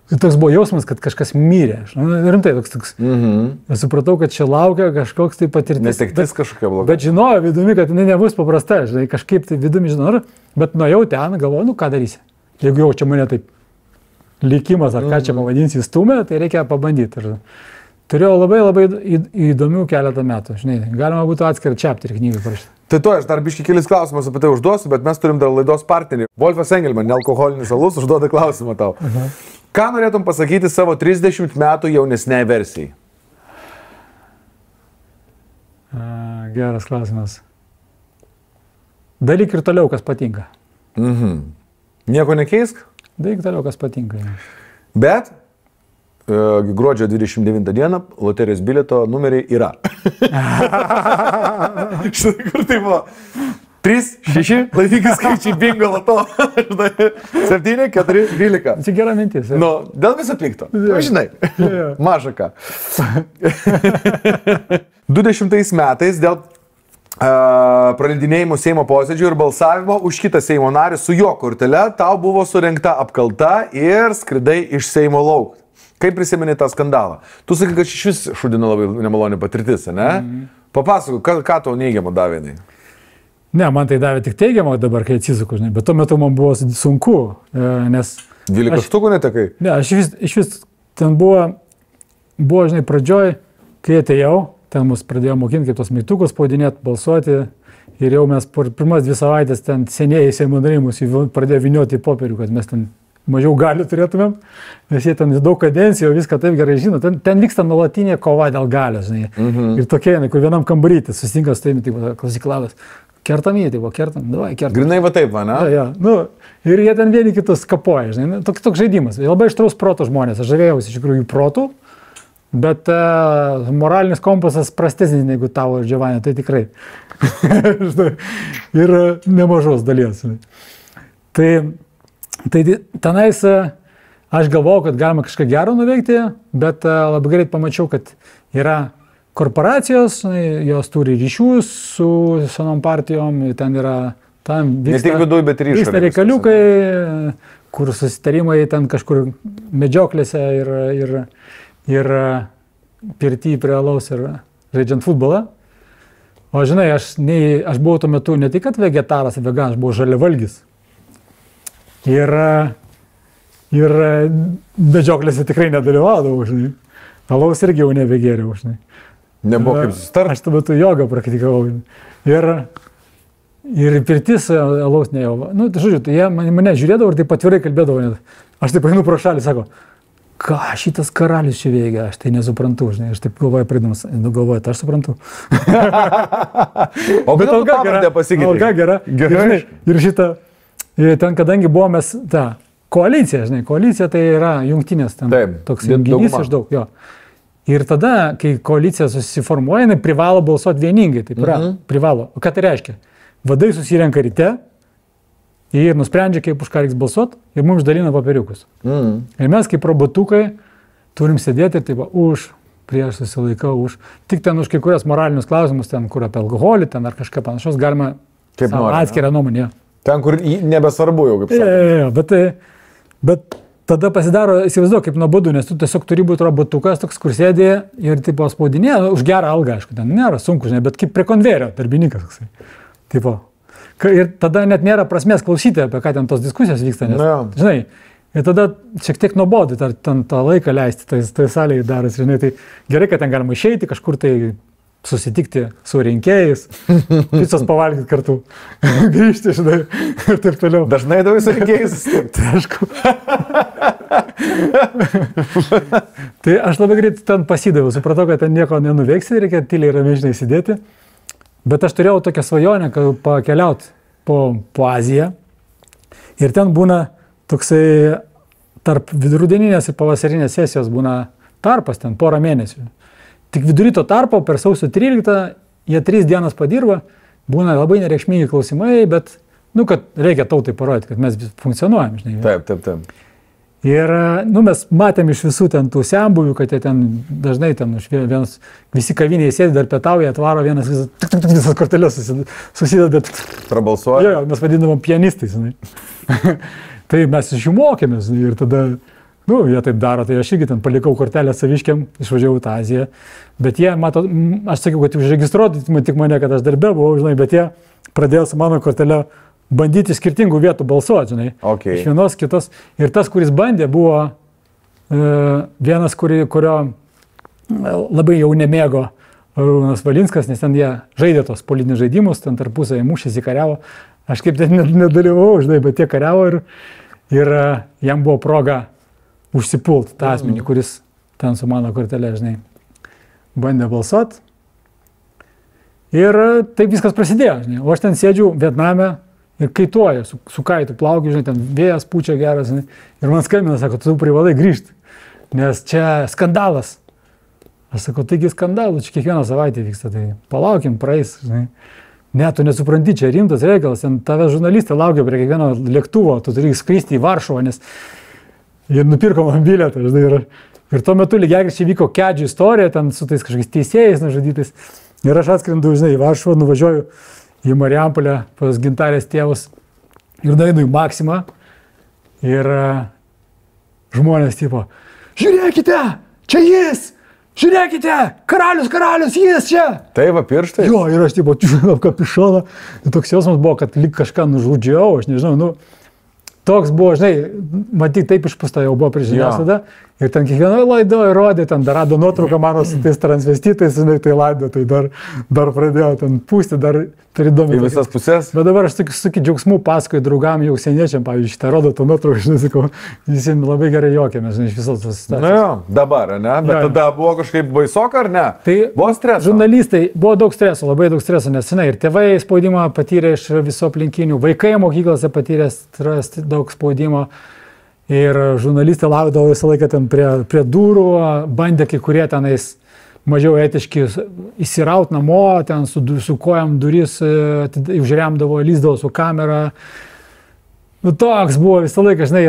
Ir toks buvo jausmas, kad kažkas mirė. Rimtai toks. Aš supratau, kad čia laukia kažkoks tai patirtis. Netektis kažkokia bloga. Bet žinojau vidumi, kad jinai nebus paprasta, žinai, kažkaip tai vidumi žinau, bet nuėjau ten, galvoju, nu ką darysi. Jeigu jau čia mane taip likimas, ar ką čia pavadinsi, stumė, tai reikia pabandyti. Ir turėjau labai įdomių keletą metų, žinai, galima būtų atskirą čapterį knygą parašyti. Tai aš dar biškai kelis klausimus apie tai užduosiu, bet mes turim dar laidos partnerį. Wolfas Engelman, nealkoholinis alus, užduoda klausimą tau. Ką norėtum pasakyti savo 30 metų jaunesniai versijai? Geras klausimas. Daryk ir toliau, kas patinka. Nieko nekeisk? Daryk toliau, kas patinka. Bet gruodžio 29 dieną loterijos bilieto numeriai yra. Štai kur tai buvo? 3, 6, laimingi skaičiai, bingo, loto. 7, 4, 12. Tai gera mintis. Nu, dėl viso pikto. Žinai, maža ką. 20 metais dėl praleidinėjimų Seimo posėdžių ir balsavimo už kitą Seimo narį su jo kortele tau buvo surengta apkalta ir skridai iš Seimo lauk. Kaip prisimeni tą skandalą? Tu sakai, kad iš vis šudino labai nemaloni patirtis, ne? Papasakok, ką tau neigiamo davė? Ne, man tai davė tik teigiamo dabar, kai atsisuku, žinai, bet tuo metu man buvo sunku, nes... 12 štukų netekai? Ne, aš iš vis ten buvo, žinai, pradžioj, kai atėjau, ten mus pradėjo mokinti, kaip tos mygtukus spaudinėti, balsuoti ir jau mes po pirmas 2 savaitės ten senieji Seimo nariai mus pradėjo vynioti į popierių, kad mes ten mažiau galių turėtumėm, nes jie ten daug kadencijų, viską taip gerai žino. Ten vyksta nuolatinė kova dėl galios, žinai. Ir tokie, kur vienam kambaryti susitinka su tavimi, taip, klasiklavas. Kertam jį, taip, kertam, davai, kertam. Grinai va taip, va, ne? Ja. Nu, ir jie ten vieni kitus kapoja, žinai. Toks žaidimas. Labai ištraus proto žmonės. Aš žavėjausi iš tikrųjų jų protų, bet moralinis kompasas prastesnis negu tavo ir Džiovanio, tai tikrai. Ir nemažos dalies. Tai tenais aš galvojau, kad galima kažką gero nuveikti, bet labai greit pamačiau, kad yra korporacijos, jos turi ryšių su senom partijom, ten yra, tam ne tik viduje, bet ir išorėje. Vyksta reikaliukai, kur susitarimai ten kažkur medžioklėse ir pirty prie alaus ir žaidžiant futbolą. O žinai, aš buvau tuo metu ne tik kad vegetaras, veganas, aš buvau žaliavalgis. Ir medžioklėse tikrai nedalyvaudavau, žinai. Alaus irgi jau nebegėriau, žinai. Nebuvo kaip susitart? Aš tuo metu jogą praktikavau. Ir pirtis alaus nejau. Nu, tai žodžiu, jie mane žiūrėdavo ir taip atvirai kalbėdavo. Aš taip einu pro šalį, sako, ką šitas karalius čia veikia, aš tai nesuprantu, žinai. Aš taip galvoju, pridamas, galvoju, tai aš suprantu. O bet alga gera. Alga gera. Gerai. Ir šitą... Ten, kadangi buvo mes, koalicija, žinai, koalicija tai yra jungtinės, ten taip, toks junginys iš daug, jo. Ir tada, kai koalicija susiformuoja, jinai privalo balsuoti vieningai. Taip yra, privalo. O ką tai reiškia? Vadai susirenka ryte ir nusprendžia, kaip už ką reiks balsuoti ir mums dalina papiriukus. Ir mes kaip robotukai turim sėdėti ir taip, už, prieš susilaikau, už. Tik ten už kai kurias moralinius klausimus, ten kur apie alkoholį, ten ar kažką panašaus, galima atskirą nuomonę. Ten, kur nebesvarbu jau, kaip sakė. Bet tada pasidaro, įsivaizduoju, kaip nuobodu, nes tu tiesiog turi būti robotukas, toks, kur sėdė ir tipo spaudinė, už gerą algą, aišku, ten nėra sunku, žinai, bet kaip prie konvejerio, darbininkas. Tipo. Ir tada net nėra prasmės klausyti, apie ką ten tos diskusijos vyksta, nes, žinai, ir tada šiek tiek nuobodi, ten tą laiką leisti, tai salėje daras, žinai, tai gerai, kad ten galima išeiti, kažkur tai susitikti su rinkėjais, picos pavalgyti kartu, grįžti, žinai, ir taip toliau. Dažnai daug su rinkėjais. Tai aišku. Tai aš labai greit ten pasidaviau, supratau, kad ten nieko nenuveiksi, reikia tyliai ramiai, žinai, sėdėti. Bet aš turėjau tokią svajonę, kad pakeliauti po Aziją. Ir ten būna toksai tarp vidurudeninės ir pavasarinės sesijos būna tarpas, ten porą mėnesių. Tik vidury to tarpo per sausio 13 jie 3 dienas padirba, būna labai nereikšmingi klausimai, bet, kad reikia tautai parodyti, kad mes funkcionuojam, žinai. Taip. Ir, mes matėm iš visų ten tų senbuvių, kad jie ten dažnai ten visi kaviniai sėdi, dar pietauja, atvaro vienas visas korteles susideda. Prabalsuoja. Jo, mes vadinavom pianistais, žinai. Tai mes iš jų mokėmės, žinai, ir tada... jie taip daro, tai aš irgi ten palikau kortelę saviškiam, išvažiavau tą Aziją, bet jie, aš sakiau, kad užregistruoti tik mane, kad aš darbe buvau, žinai, bet jie pradėjo su mano kortelę bandyti skirtingų vietų balsuoti, žinai, iš vienos kitos. Ir tas, kuris bandė, buvo vienas, kurio labai jau nemėgo Arūnas Valinskas, nes ten jie žaidė tos politinius žaidimus, ten tarpusavį mušėsi, kariavo. Aš kaip ten nedalyvau, žinai, bet jie kariavo ir jam buvo proga užsipult tą asmenį, kuris ten su mano kortelė, žinai, bandė balsuoti. Ir taip viskas prasidėjo, žinai. O aš ten sėdžiu Vietname ir kaituoju, su kaitu plaukiu, žinai, ten vėjas pučia geras, žinai. Ir man skambina, sako, tu privalai grįžti, nes čia skandalas. Aš sakau, taigi skandalų, čia kiekvieną savaitę vyksta, tai palaukim, praeis, žinai. Ne, tu nesupranti, čia rimtas reikalas, ten tave žurnalistai laukia prie kiekvieno lėktuvo, tu turi skristi į Varšuvą, nes ir nupirko man bilietą, žinai, ir tuo metu lygiagrečiai vyko kedžių istorija, ten su tais kažkokiais teisėjais nužudytais. Ir aš atskrendu, žinai, į Varšuvą, nuvažiuoju į Marijampolę pas Gintarės tėvus ir nueinu į Maksimą. Ir žmonės tipo, žiūrėkite, čia jis, žiūrėkite, karalius, jis čia. Tai va, pirštai. Jo, ir aš tipo, kapišoną. Toks jausmas buvo, kad lyg kažką nužudžiau, aš nežinau, toks buvo, žinai, matyt, taip išpūsta jau buvo prieš žiniasklaidą. Ir ten kiekvienoje laidoje rodė, ten dar rado nuotrauką mano su tais transvestitais, žinai, tai laido, tai dar pradėjo ten pūsti, dar turi įdomi. Į visas pusės. Bet dabar aš su džiaugsmu pasakoju draugam jau seniečiam, pavyzdžiui, šitą rodo tą nuotrauką, žinai, sakau, visi labai gerai juokėmės, žinai, iš visos tos situacijos. Na jo, dabar, ne? Bet tada buvo kažkaip baisoka, ar ne? Tai buvo streso. Žurnalistai, buvo daug streso, labai daug streso, nes, žinai, ir tėvai spaudimą patyrė iš viso aplinkinių, vaikai mokyklose patyrė daug spaudimo. Ir žurnalistai laukdavo visą laiką ten prie durų, bandė kai kurie tenais mažiau etiški įsiraut namo, ten su kojam duris, užremdavo, lyzdavo su kamera. Toks buvo visą laiką, žinai,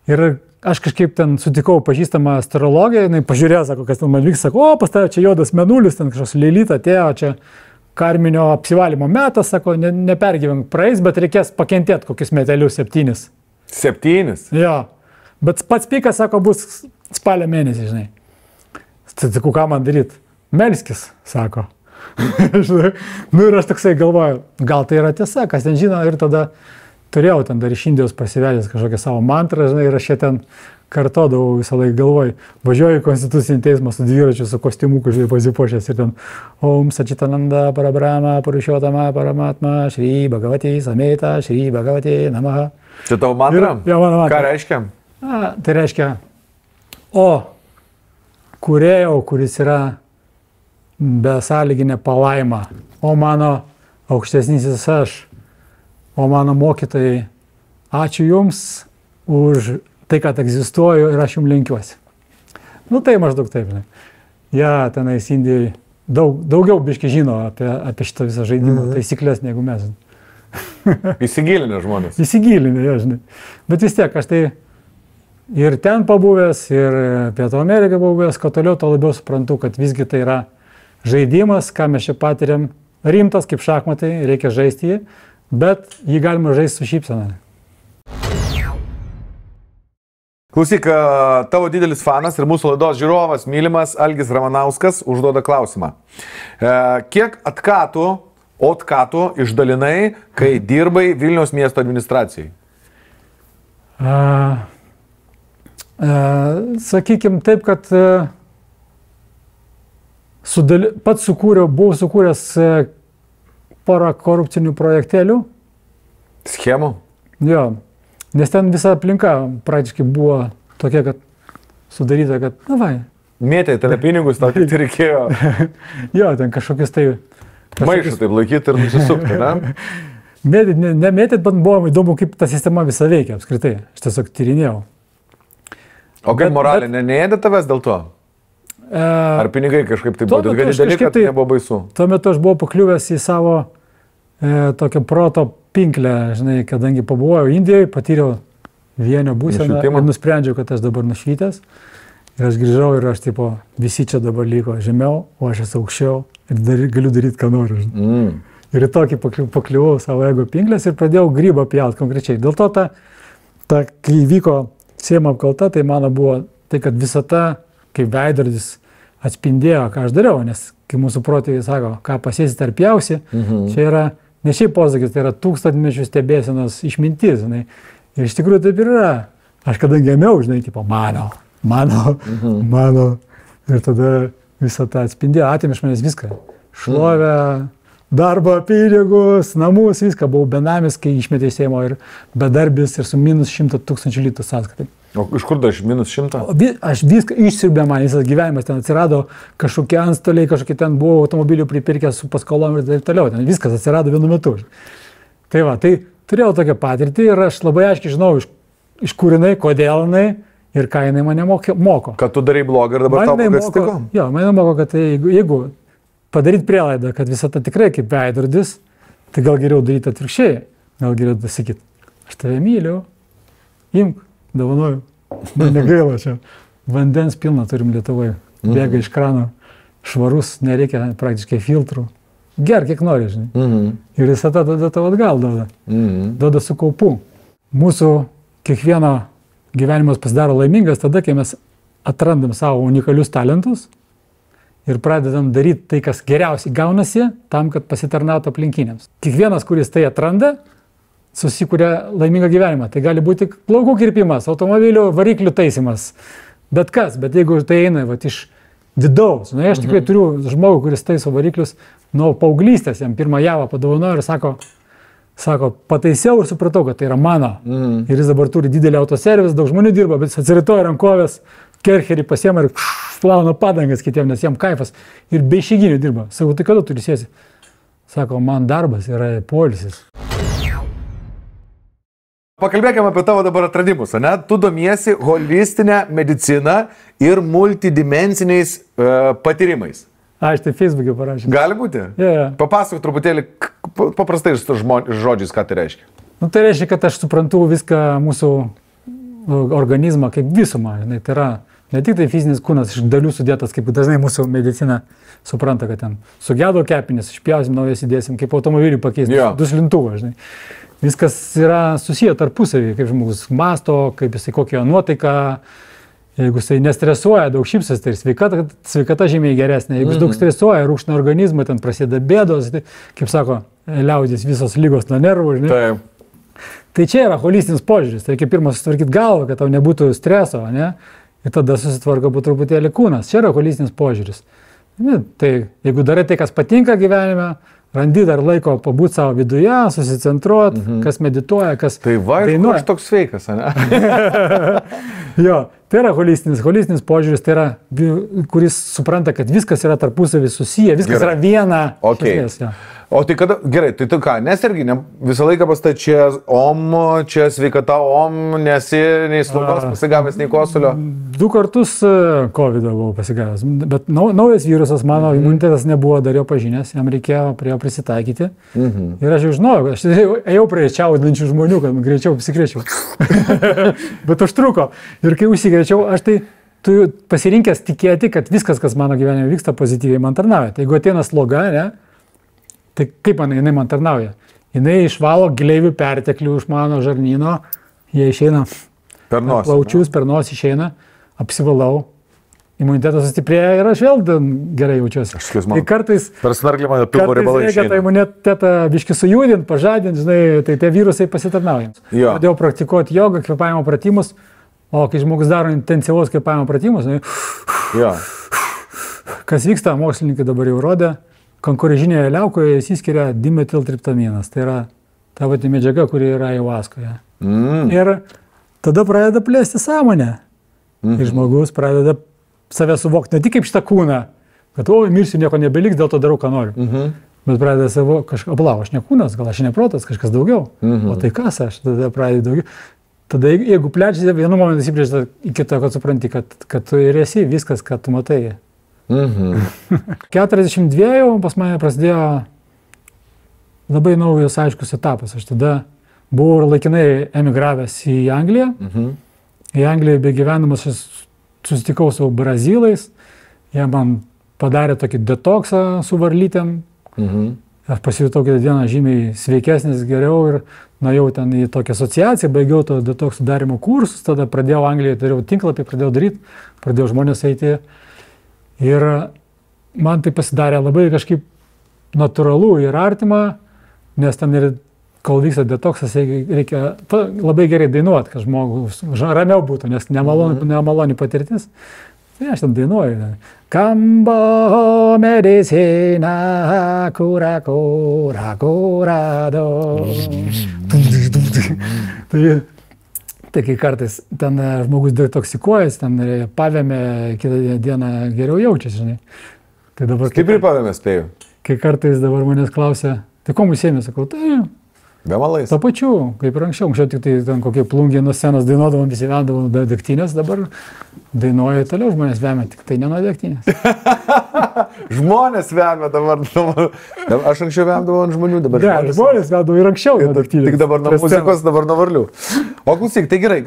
ir aš kažkaip ten sutikau pažįstamą astrologiją, jinai pažiūrėjo, sako, kas ten man vyks, sako, pas tave čia juodas mėnulis, ten kažkoks Lilita atėjo, čia karminio apsivalymo metas, sako, nepergyvenk, praeis, bet reikės pakentėti kokius metelius 7. 7? Jo. Bet pats pikas, sako, bus spalio mėnesį, žinai. Sakau, ką man daryti? Melskis, sako. Ir aš toksai galvoju, gal tai yra tiesa, kas ten žino, ir tada turėjau ten dar iš Indijos pasivežęs kažkokią savo mantrą, žinai, ir aš čia ten kartodavau visą laiką galvoj. Važiuoju į Konstitucinį teismą su dviračiu, su kostiumuku, žinai, pasipuošęs ir ten Om Sačitananda Parabrahma Purušotama Paramatma Šri Bhagavati Sameta Šri Bhagavati Namaha. Čia tavo mantra? Jo, mano mantra. Ką reiškia? Tai reiškia, kūrėjau, kuris yra besąlyginė palaima, o mano aukštesnysis aš, o mano mokytojai, ačiū jums už tai, kad egzistuoju ir aš jums lenkiuosi. Tai maždaug taip, žinai. Ja, tenais Indijai daugiau biški žino apie šitą visą žaidimą taisyklės negu mes. Įsigilinę žmonės. Įsigilinę, ja, žinai. Bet vis tiek, aš tai ir ten pabuvęs, ir Pietų Ameriką pabuvęs, ko toliau, to labiau suprantu, kad visgi tai yra žaidimas, ką mes čia patiriam, rimtas kaip šachmatai, reikia žaisti jį, bet jį galima žaisti su šypsena. Klausyk, tavo didelis fanas ir mūsų laidos žiūrovas, mylimas Algis Ramanauskas, užduoda klausimą. Kiek otkatų išdalinai, kai dirbai Vilniaus miesto administracijai? Sakykim taip, kad pats buvau sukūręs porą korupcinių projektėlių. Schemų? Jo, nes ten visa aplinka praktiškai buvo tokia, kad sudaryta, kad, na vai. Mėtė tave pinigus, tau tik reikėjo. Jo, ten kažkokius tai... Maišų taip laikyti ir nusisukti, ne? Nemėtėt, bet buvo įdomu, kaip ta sistema visa veikia apskritai. Aš tiesiog tyrinėjau. O kaip moralė, neėdė tavęs dėl to? Ar pinigai kažkaip taip buvo? Gali dalykai, kad nebuvo baisu? Tuo metu aš buvau pakliuvęs į savo tokią proto pinklę, žinai, kadangi pabuvojau Indijoje, patyriau vienio būseną ir nusprendžiau, kad aš dabar nušvytęs. Ir aš grįžau ir aš tipo, visi čia dabar liko žemiau, o aš esu aukščiau ir galiu daryti, ką noriu. Ir į tokį pakliuvau savo ego pinklės ir pradėjau grybą pjaut konkrečiai. Dėl to, kai vyko Seimo apkalta, tai mano buvo tai, kad visata, kaip veidrodis, atspindėjo, ką aš dariau, nes kai mūsų protėviai sako, ką pasėsi ar pjausi, čia yra ne šiaip posakis, tai yra tūkstantmečių stebėsenos išmintis, žinai. Ir iš tikrųjų taip ir yra. Aš kadangi ėmiau, žinai, tipo, mano. Ir tada visą tą atspindėjo, atėmė iš manęs viską. Šlovę, darbą, pinigus, namus, viską. Buvau benamis, kai išmetė į Seimo ir bedarbis ir su minus 100 000 litų sąskaitai. O iš kur dar iš minus 100? Aš viską išsiurbė man, visas gyvenimas ten atsirado, kažkokie antstoliai, kažkokie ten buvo automobilių pripirkęs su paskolom ir taip toliau. Ten viskas atsirado vienu metu. Tai va, tai turėjau tokią patirtį ir aš labai aiškiai žinau, iš kur jinai, kodėl jinai ir ką jinai mane moko. Kad tu darai blogą ir dabar tau atsitiko? Jo, mane moko, kad jeigu padaryti prielaidą, kad visata tikrai kaip veidrodis, tai gal geriau daryti atvirkščiai. Gal geriau sakyti, aš tave myliu, imk. Davonoju, man negaila čia. Vandens pilna turim Lietuvoje. Bėga iš krano, švarus, nereikia praktiškai filtrų. Ger, kiek nori, žinai. Ir visata tada tavo atgal duoda. Duoda su kaupu. Mūsų kiekvieno gyvenimas pasidaro laimingas tada, kai mes atrandam savo unikalius talentus ir pradedam daryti tai, kas geriausiai gaunasi, tam, kad pasitarnautų aplinkiniams. Kiekvienas, kuris tai atranda, susikuria laimingą gyvenimą. Tai gali būti plaukų kirpimas, automobilių variklių taisimas, bet kas. Bet jeigu tai eina iš vidaus, aš tikrai turiu žmogų, kuris taiso variklius nuo paauglystės, jam pirmą javą padovanojo ir sako, pataisiau ir supratau, kad tai yra mano. Ir jis dabar turi didelį autoservis, daug žmonių dirba, bet jis atsiritoja rankovės, kercherį pasiema ir plauna padangas kitiems, nes jam kaifas. Ir be išeiginių dirba. Sakau, tai kada turi sėsi? Sako, man darbas yra poilsis. Pakalbėkime apie tavo dabar atradimus, ne? Tu domiesi holistinę mediciną ir multidimensiniais patyrimais. Aš tai Facebook'e parašysiu. Gali būti? Yeah. Papasakok truputėlį paprastai žodžiais, ką tai reiškia. Nu, tai reiškia, kad aš suprantu viską mūsų organizmą kaip visumą. Tai yra ne tik tai fizinis kūnas iš dalių sudėtas, kaip dažnai mūsų medicina supranta, kad ten sugedo kepenis, išpjausim, naujas įdėsim, kaip automobilį pakeisti, duslintuvą, žinai. Viskas yra susiję tarpusavį, kaip žmogus masto, kaip jisai kokią nuotaiką, jeigu jisai nestresuoja, daug šypsas, tai sveikata žymiai geresnė. Jeigu jis daug stresuoja, rūkšna organizmą, ten prasideda bėdos, tai, kaip sako, liaudis visos lygos nuo nervų, žinai. Taip. Tai čia yra holistinis požiūris, tai reikia pirmą susitvarkyti galvą, kad tau nebūtų streso, ne? Ir tada susitvarko po truputėlį kūnas. Čia yra holistinis požiūris. Tai jeigu darai tai, kas patinka gyvenime, randi dar laiko pabūti savo viduje, susicentruoti, kas medituoja, kas dainuoja. Tai aš toks sveikas, ne? Jo, tai yra holistinis požiūris, tai yra, kuris supranta, kad viskas yra tarpusavį susiję, viskas yra viena. Okay. O tai kada, gerai, tai tu ką, nesergi, visą laiką pas tai čia čia sveikata nesi nei slogos pasigavęs, nei kosulio? 2 kartus COVID buvau pasigavęs, bet naujas virusas, mano imunitetas nebuvo dar jo pažinęs, jam reikėjo prie jo prisitaikyti. Ir aš jau žinojau, aš ėjau prie čiaudinčių žmonių, kad greičiau apsikrėčiau. Bet užtruko. Ir kai užsikrėčiau, aš tai tu pasirinkęs tikėti, kad viskas, kas mano gyvenime vyksta, pozityviai man tarnauja. Tai jeigu ateina sloga, ne, tai kaip jinai man tarnauja? Jinai išvalo gleivių perteklių iš mano žarnyno, jie išeina per nosį. Plaučius, per nosį išeina, apsivalau, imunitetas sustiprėja ir aš vėl gerai jaučiuosi. Tai kartais per snarglį mane pilvo riebalai išeina. Reikia tą imunitetą biškį sujudinti, pažadinti, žinai, tai tie virusai pasitarnauja. Pradėjau praktikuoti jogą, kvėpavimo pratimus. O kai žmogus daro intensyvaus kvėpavimo pratimus, kas vyksta, mokslininkai dabar jau rodė, kankorėžinėje liaukoje įsiskiria dimetiltriptaminas. Tai yra ta pati medžiaga, kuri yra ayahuaskoje. Ir tada pradeda plėsti sąmonę. Ir žmogus pradeda save suvokti ne tik kaip šitą kūną, kad mirsiu, nieko nebeliks, dėl to darau, ką noriu. Bet pradeda savo kažką, aš ne kūnas, gal aš ne protas, kažkas daugiau. O tai kas aš? Tada pradeda daugiau. Tada jeigu plečiasi, vienu momentu įsiplėčia į kitą, kad supranti, kad tu ir esi viskas, ką tu matai. 42 pas mane prasidėjo labai naujas aiškus etapas. Aš tada buvau laikinai emigravęs į Angliją. Į Angliją begyvenamas aš susitikau su brazilais. Jie man padarė tokį detoksą su varlytėm. Aš pasijutau kitą dieną žymiai sveikesnis, geriau ir nuėjau ten į tokią asociaciją, baigiau to detoksų darimo kursus, tada pradėjau Anglijoje, dariau tinklapį, pradėjau daryti, pradėjau žmonės eiti. Ir man tai pasidarė labai kažkaip natūralu ir artima, nes ten ir kol vyksta detoksas, reikia labai gerai dainuoti, kad žmogus ramiau būtų, nes nemaloni patirtis. Tai aš ten dainuoju. Kambo medicina cura cura curado. Tai kai kartais ten žmogus detoksikuojas, ten pavėmė, kitą dieną geriau jaučiasi, žinai. Tai dabar... Kaip ir pavėmė, spėjau. Kai kartais dabar manęs klausia, tai ko mūsų ėmė, sakau, tai... Be malais. To pačiu, kaip ir anksčiau tik tai ten kokie plungiai nuo scenos dainuodavom, visi vendavom degtinės, dabar dainuoja toliau, žmonės vemia, tik tai ne nuo degtinės. Žmonės vemia dabar. Aš anksčiau vemdavau ant žmonių, dabar žmonės vemdavo ir anksčiau nuo degtinės. Tik dabar nuo muzikos, dabar nuo varlių. O klausyk, tai gerai,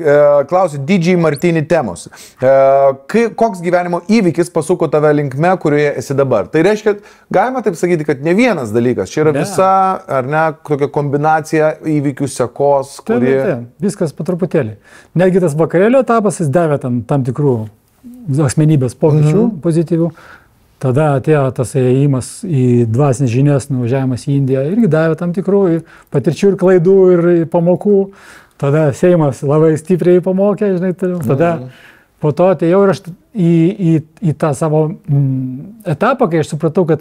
klausiu DJ Martini temos. Koks gyvenimo įvykis pasuko tave linkme, kurioje esi dabar? Tai reiškia, galima taip sakyti, kad ne vienas dalykas, čia yra visa, ar ne, tokia kombinacija įvykių sekos, kuri... Taip, viskas po truputėlį. Netgi tas vakarėlio etapas, jis davė tam tikrų asmenybės pokyčių pozityvių. Tada atėjo tas ėjimas į dvasinės žinias, nuvažiavimas į Indiją, irgi davė tam tikrų patirčių ir klaidų ir pamokų. Tada Seimas labai stipriai pamokė, žinai, tada po to atėjau ir aš į tą savo etapą, kai aš supratau, kad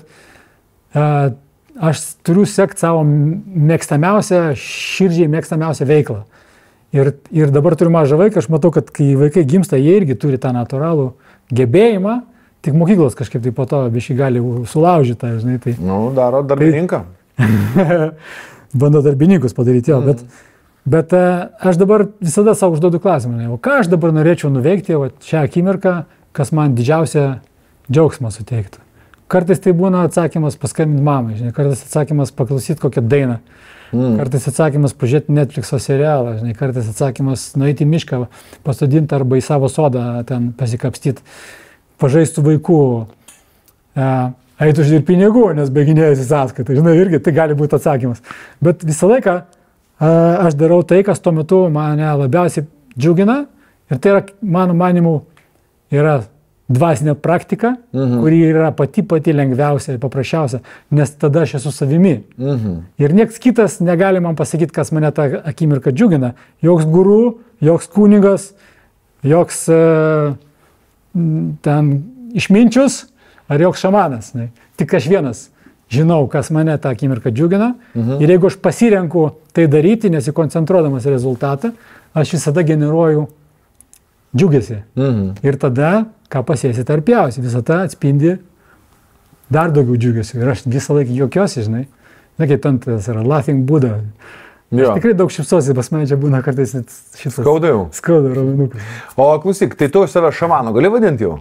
aš turiu sekti savo mėgstamiausią, širdžiai mėgstamiausią veiklą. Ir dabar turiu mažą vaiką, aš matau, kad kai vaikai gimsta, jie irgi turi tą natūralų gebėjimą, tik mokyklos kažkaip tai po to biškai gali sulaužyti tą, žinai. Tai, daro darbininką. Bando darbininkus padaryti, jo, bet aš dabar visada savo užduodu klausimą, o ką aš dabar norėčiau nuveikti šią akimirką, kas man didžiausią džiaugsmą suteiktų. Kartais tai būna atsakymas paskambinti mamai, žinai, kartais atsakymas paklausyti kokią dainą, kartais atsakymas pažiūrėti Netflixo serialą, žinai, kartais atsakymas nueiti į mišką, pasodinti arba į savo sodą ten pasikapstyti, pažaistų vaikų, eiti uždirbti pinigų, nes baiginėjasi sąskaitą, žinai, irgi tai gali būti atsakymas. Bet visą laiką aš darau tai, kas tuo metu mane labiausiai džiugina ir tai yra, mano manimu, yra dvasinė praktika, kuri yra pati lengviausia ir paprasčiausia, nes tada aš esu savimi. Ir nieks kitas negali man pasakyti, kas mane tą akimirką džiugina. Joks guru, joks kunigas, joks ten išminčius ar joks šamanas. Ne? Tik aš vienas žinau, kas mane tą akimirką džiugina. Ir jeigu aš pasirenku tai daryti, nesikoncentruodamas rezultatą, aš visada generuoju džiugesį. Ir tada, ką pasiesi, tarpiausi, visą tą atspindi dar daugiau džiugesio. Ir aš visą laiką juokiuosi, žinai. Sakai, ten tas yra laughing Buddha. Jo. Tikrai daug šipsosi, pas mane čia būna kartais šitas. Skauda jau. Skauda, raumenukas. O klausyk, tai tu save šamanu gali vadinti jau?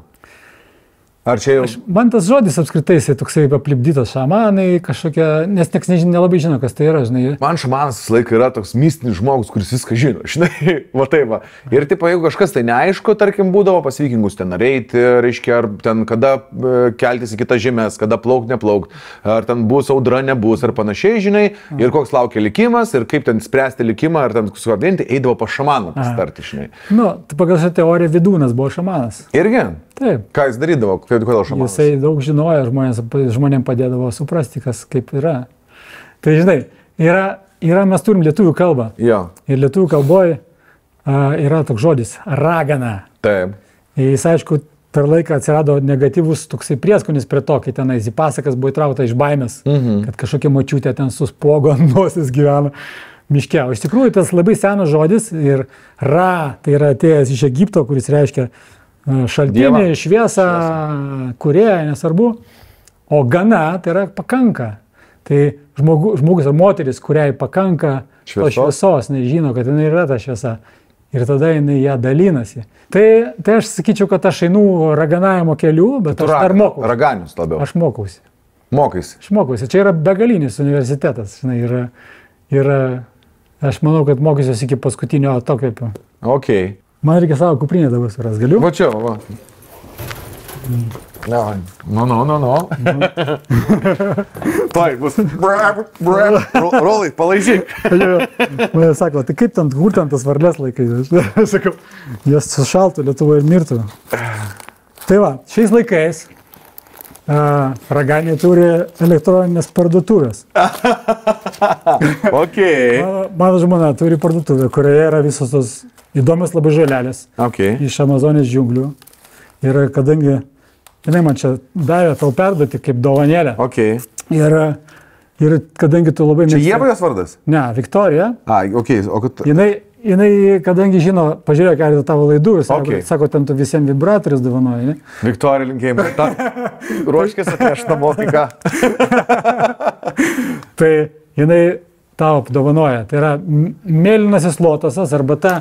Ar čia jau... Man tas žodis apskritai, jisai toksai aplipdytas šamanai, kažkokia, nes nieks nelabai žino, kas tai yra, žinai. Man šamanas visą laiką yra toks mistinis žmogus, kuris viską žino, žinai, va taip va. Ir tipo, jeigu kažkas tai neaišku, tarkim, būdavo pas vikingus ten reiti, reiškia, ar ten kada keltis į kitas žemės, kada plaukt, neplaukt, ar ten bus audra, nebus, ar panašiai, žinai, ir koks laukia likimas, ir kaip ten spręsti likimą, ar ten suavdinti, eidavo pas šamaną pastarti, žinai. Nu, tai pagal šią teoriją Vidūnas buvo šamanas. Irgi? Taip. Ką jis darydavo? Kodėl šamanas? Jisai daug žinojo, žmonėm padėdavo suprasti, kas kaip yra. Tai žinai, mes turim lietuvių kalbą. Jo. Ir lietuvių kalboje yra toks žodis ragana. Taip. Jis, aišku, per laiką atsirado negatyvus toksai prieskonis prie to, kai tenais į pasakas buvo įtraukta iš baimės, kad kažkokia močiutė ten suspogo ant nosis gyvena miške. O iš tikrųjų tas labai senas žodis ir tai yra atėjęs iš Egipto, kuris reiškia šaltinį, šviesą, kurėją, nesvarbu. O gana tai yra pakanka. Tai žmogus ar moteris, kuriai pakanka šviesos, nežino, kad jinai yra ta šviesa. Ir tada jinai ją dalinasi. Tai aš sakyčiau, kad aš einu raganavimo keliu, bet aš dar mokausi. Raganius labiau. Aš mokausi. Mokaisi. Aš mokausi. Čia yra begalinis universitetas. Žinai, ir aš manau, kad mokysiuosi iki paskutinio atokvėpio. Okay. Man reikia savo kuprinę dabar suras. Galiu? Va čia, va. No. Tai bus. Rolai, palaižyk. Mane sako, tai kaip ten, kur ten tas varlės laikai? Aš sakau, jos sušaltų Lietuvoje ir mirtų. Tai va, šiais laikais raganiai turi elektroninės parduotuvės. Okay. Mano žmona turi parduotuvę, kurioje yra visos tos įdomios labai žolelės iš Amazonės džiunglių. Ir kadangi jinai man čia davė tau perduoti kaip dovanėlę. Okay. Ir kadangi tu labai mėgsti... Čia Ieva jos vardas? Ne, Viktorija. Okay. O kad... Jinai, kadangi žino, pažiūrėjo keletą tavo laidų ir sako, ten tu visiems vibratorius dovanoji, ne? Viktorija, linkėjimai. Ruoškės atneš namo, tai ką? Tai jinai tau apdovanoja. Tai yra mėlynasis lotosas arba ta,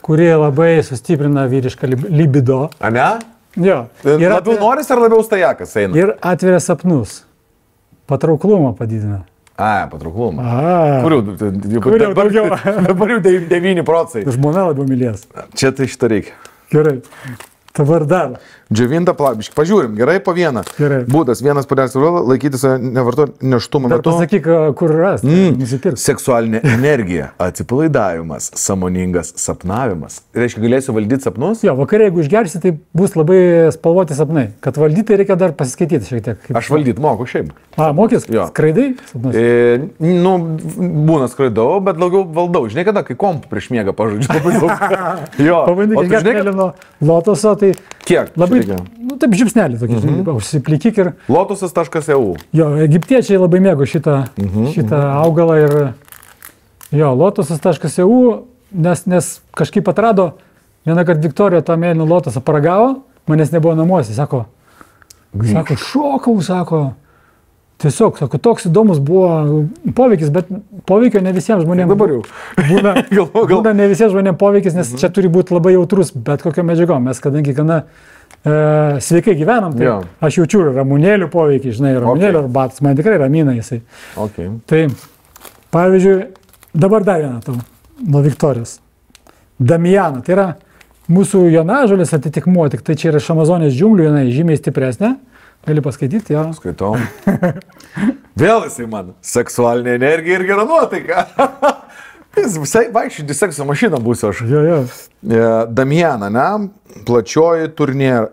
kuri labai sustiprina vyrišką libido. A ne? Jo. Labiau noris ar labiau stajakas eina? Ir atveria sapnus. Patrauklumą padidina. Patrauklumą. Kurių daugiau? Dabar jau 9%. Žmona labiau mylės. Čia tai šitą reikia. Gerai. Dabar dar. Džiovintą plabiškį. Pažiūrim, gerai po vieną. Gerai. Būdas, vienas puodelis ruolą, laikytis nevartoti neštumo metu. Dar pasakyk, kur rasti, nusipirk. Seksualinė energija, atsipalaidavimas, sąmoningas sapnavimas. Reiškia, galėsiu valdyti sapnus? Jo, vakarė, jeigu išgersi, tai bus labai spalvoti sapnai. Kad valdyti, reikia dar pasiskaityti šiek tiek. Aš valdyti moku šiaip. Mokys? Jo. Skraidai? Būna skraidau, bet daugiau valdau. Žinai, kada, kai kompų prieš miegą pažodžiu. Pabandyk išgerti mėlyno lotoso, tai... Kiek? Labai, taip žipsnelį tokį, užsiplikik ir... Lotusas.eu. Jo, egiptiečiai labai mėgo šitą augalą ir... Jo, lotusas.eu, nes kažkaip atrado, vieną kartą Viktorija tą mėlyną lotosą paragavo, manęs nebuvo namuose, sako, šokau, sako, tiesiog, sako, toks įdomus buvo poveikis, bet poveikio ne visiems žmonėms. Dabar jau. Būna ne visiems žmonėms poveikis, nes čia turi būti labai jautrus bet kokio medžiago. Mes, kadangi gana sveikai gyvenam, tai aš jaučiu ramunėlių poveikį, žinai, ramunėlių arbatas, man tikrai ramina jisai. Tai, pavyzdžiui, dabar dar vieną tau, nuo Viktorijos. Damiana, tai yra mūsų jonažolės atitikmuo, tik tai čia yra iš Amazonės džiunglių, jinai žymiai stipresnė. Gali paskaityti, jo. Skaitau. Vėl jisai man. Seksualinė energija ir gera nuotaika. Visai vaikščioti sekso mašiną būsiu aš. Jo. Damiana, ne? Plačioji turnėra.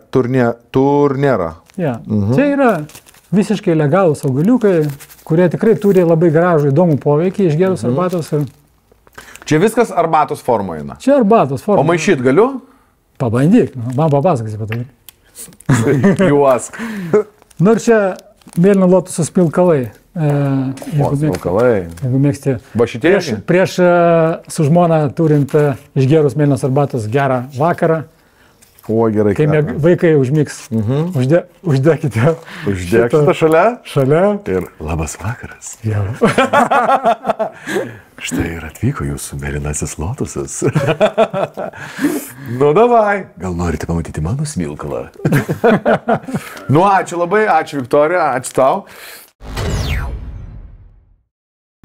Ja. Čia yra visiškai legalūs augaliukai, kurie tikrai turi labai gražų įdomų poveikį išgerus arbatos. Čia viskas arbatos formoje. Čia arbatos formoje. O maišyt galiu? Pabandyk, man papasakysi apie tai. Juos. Nors čia mėlyno lotoso spilkalai. Spilkalai. Jeigu mėgsti. Bašitėlį? Prieš su žmona turint išgerus mėlynos arbatos gerą vakarą, O, gerai. Kai vaikai užmigs, uždėkite. Uždėkite šalia. Šalia. Ir labas vakaras. Jau. Štai ir atvyko jūsų mėlynasis lotusas. Nu, davai. Gal norite pamatyti mano smilkalą? Nu, ačiū labai, ačiū Viktorija, ačiū tau.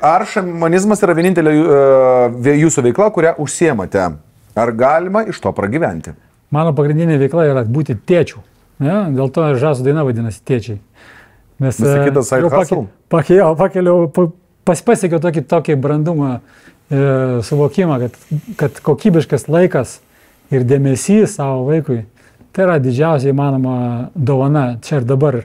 Ar šamanizmas yra vienintelė jūsų veikla, kurią užsiemate? Ar galima iš to pragyventi? Mano pagrindinė veikla yra būti tėčių. Ja? Dėl to Žasų daina vadinasi tėčiai. Nes kitas side hustle? Pasiekiau tokį brandumą suvokimą, kad kokybiškas laikas ir dėmesys savo vaikui, tai yra didžiausia įmanoma dovana čia ir dabar.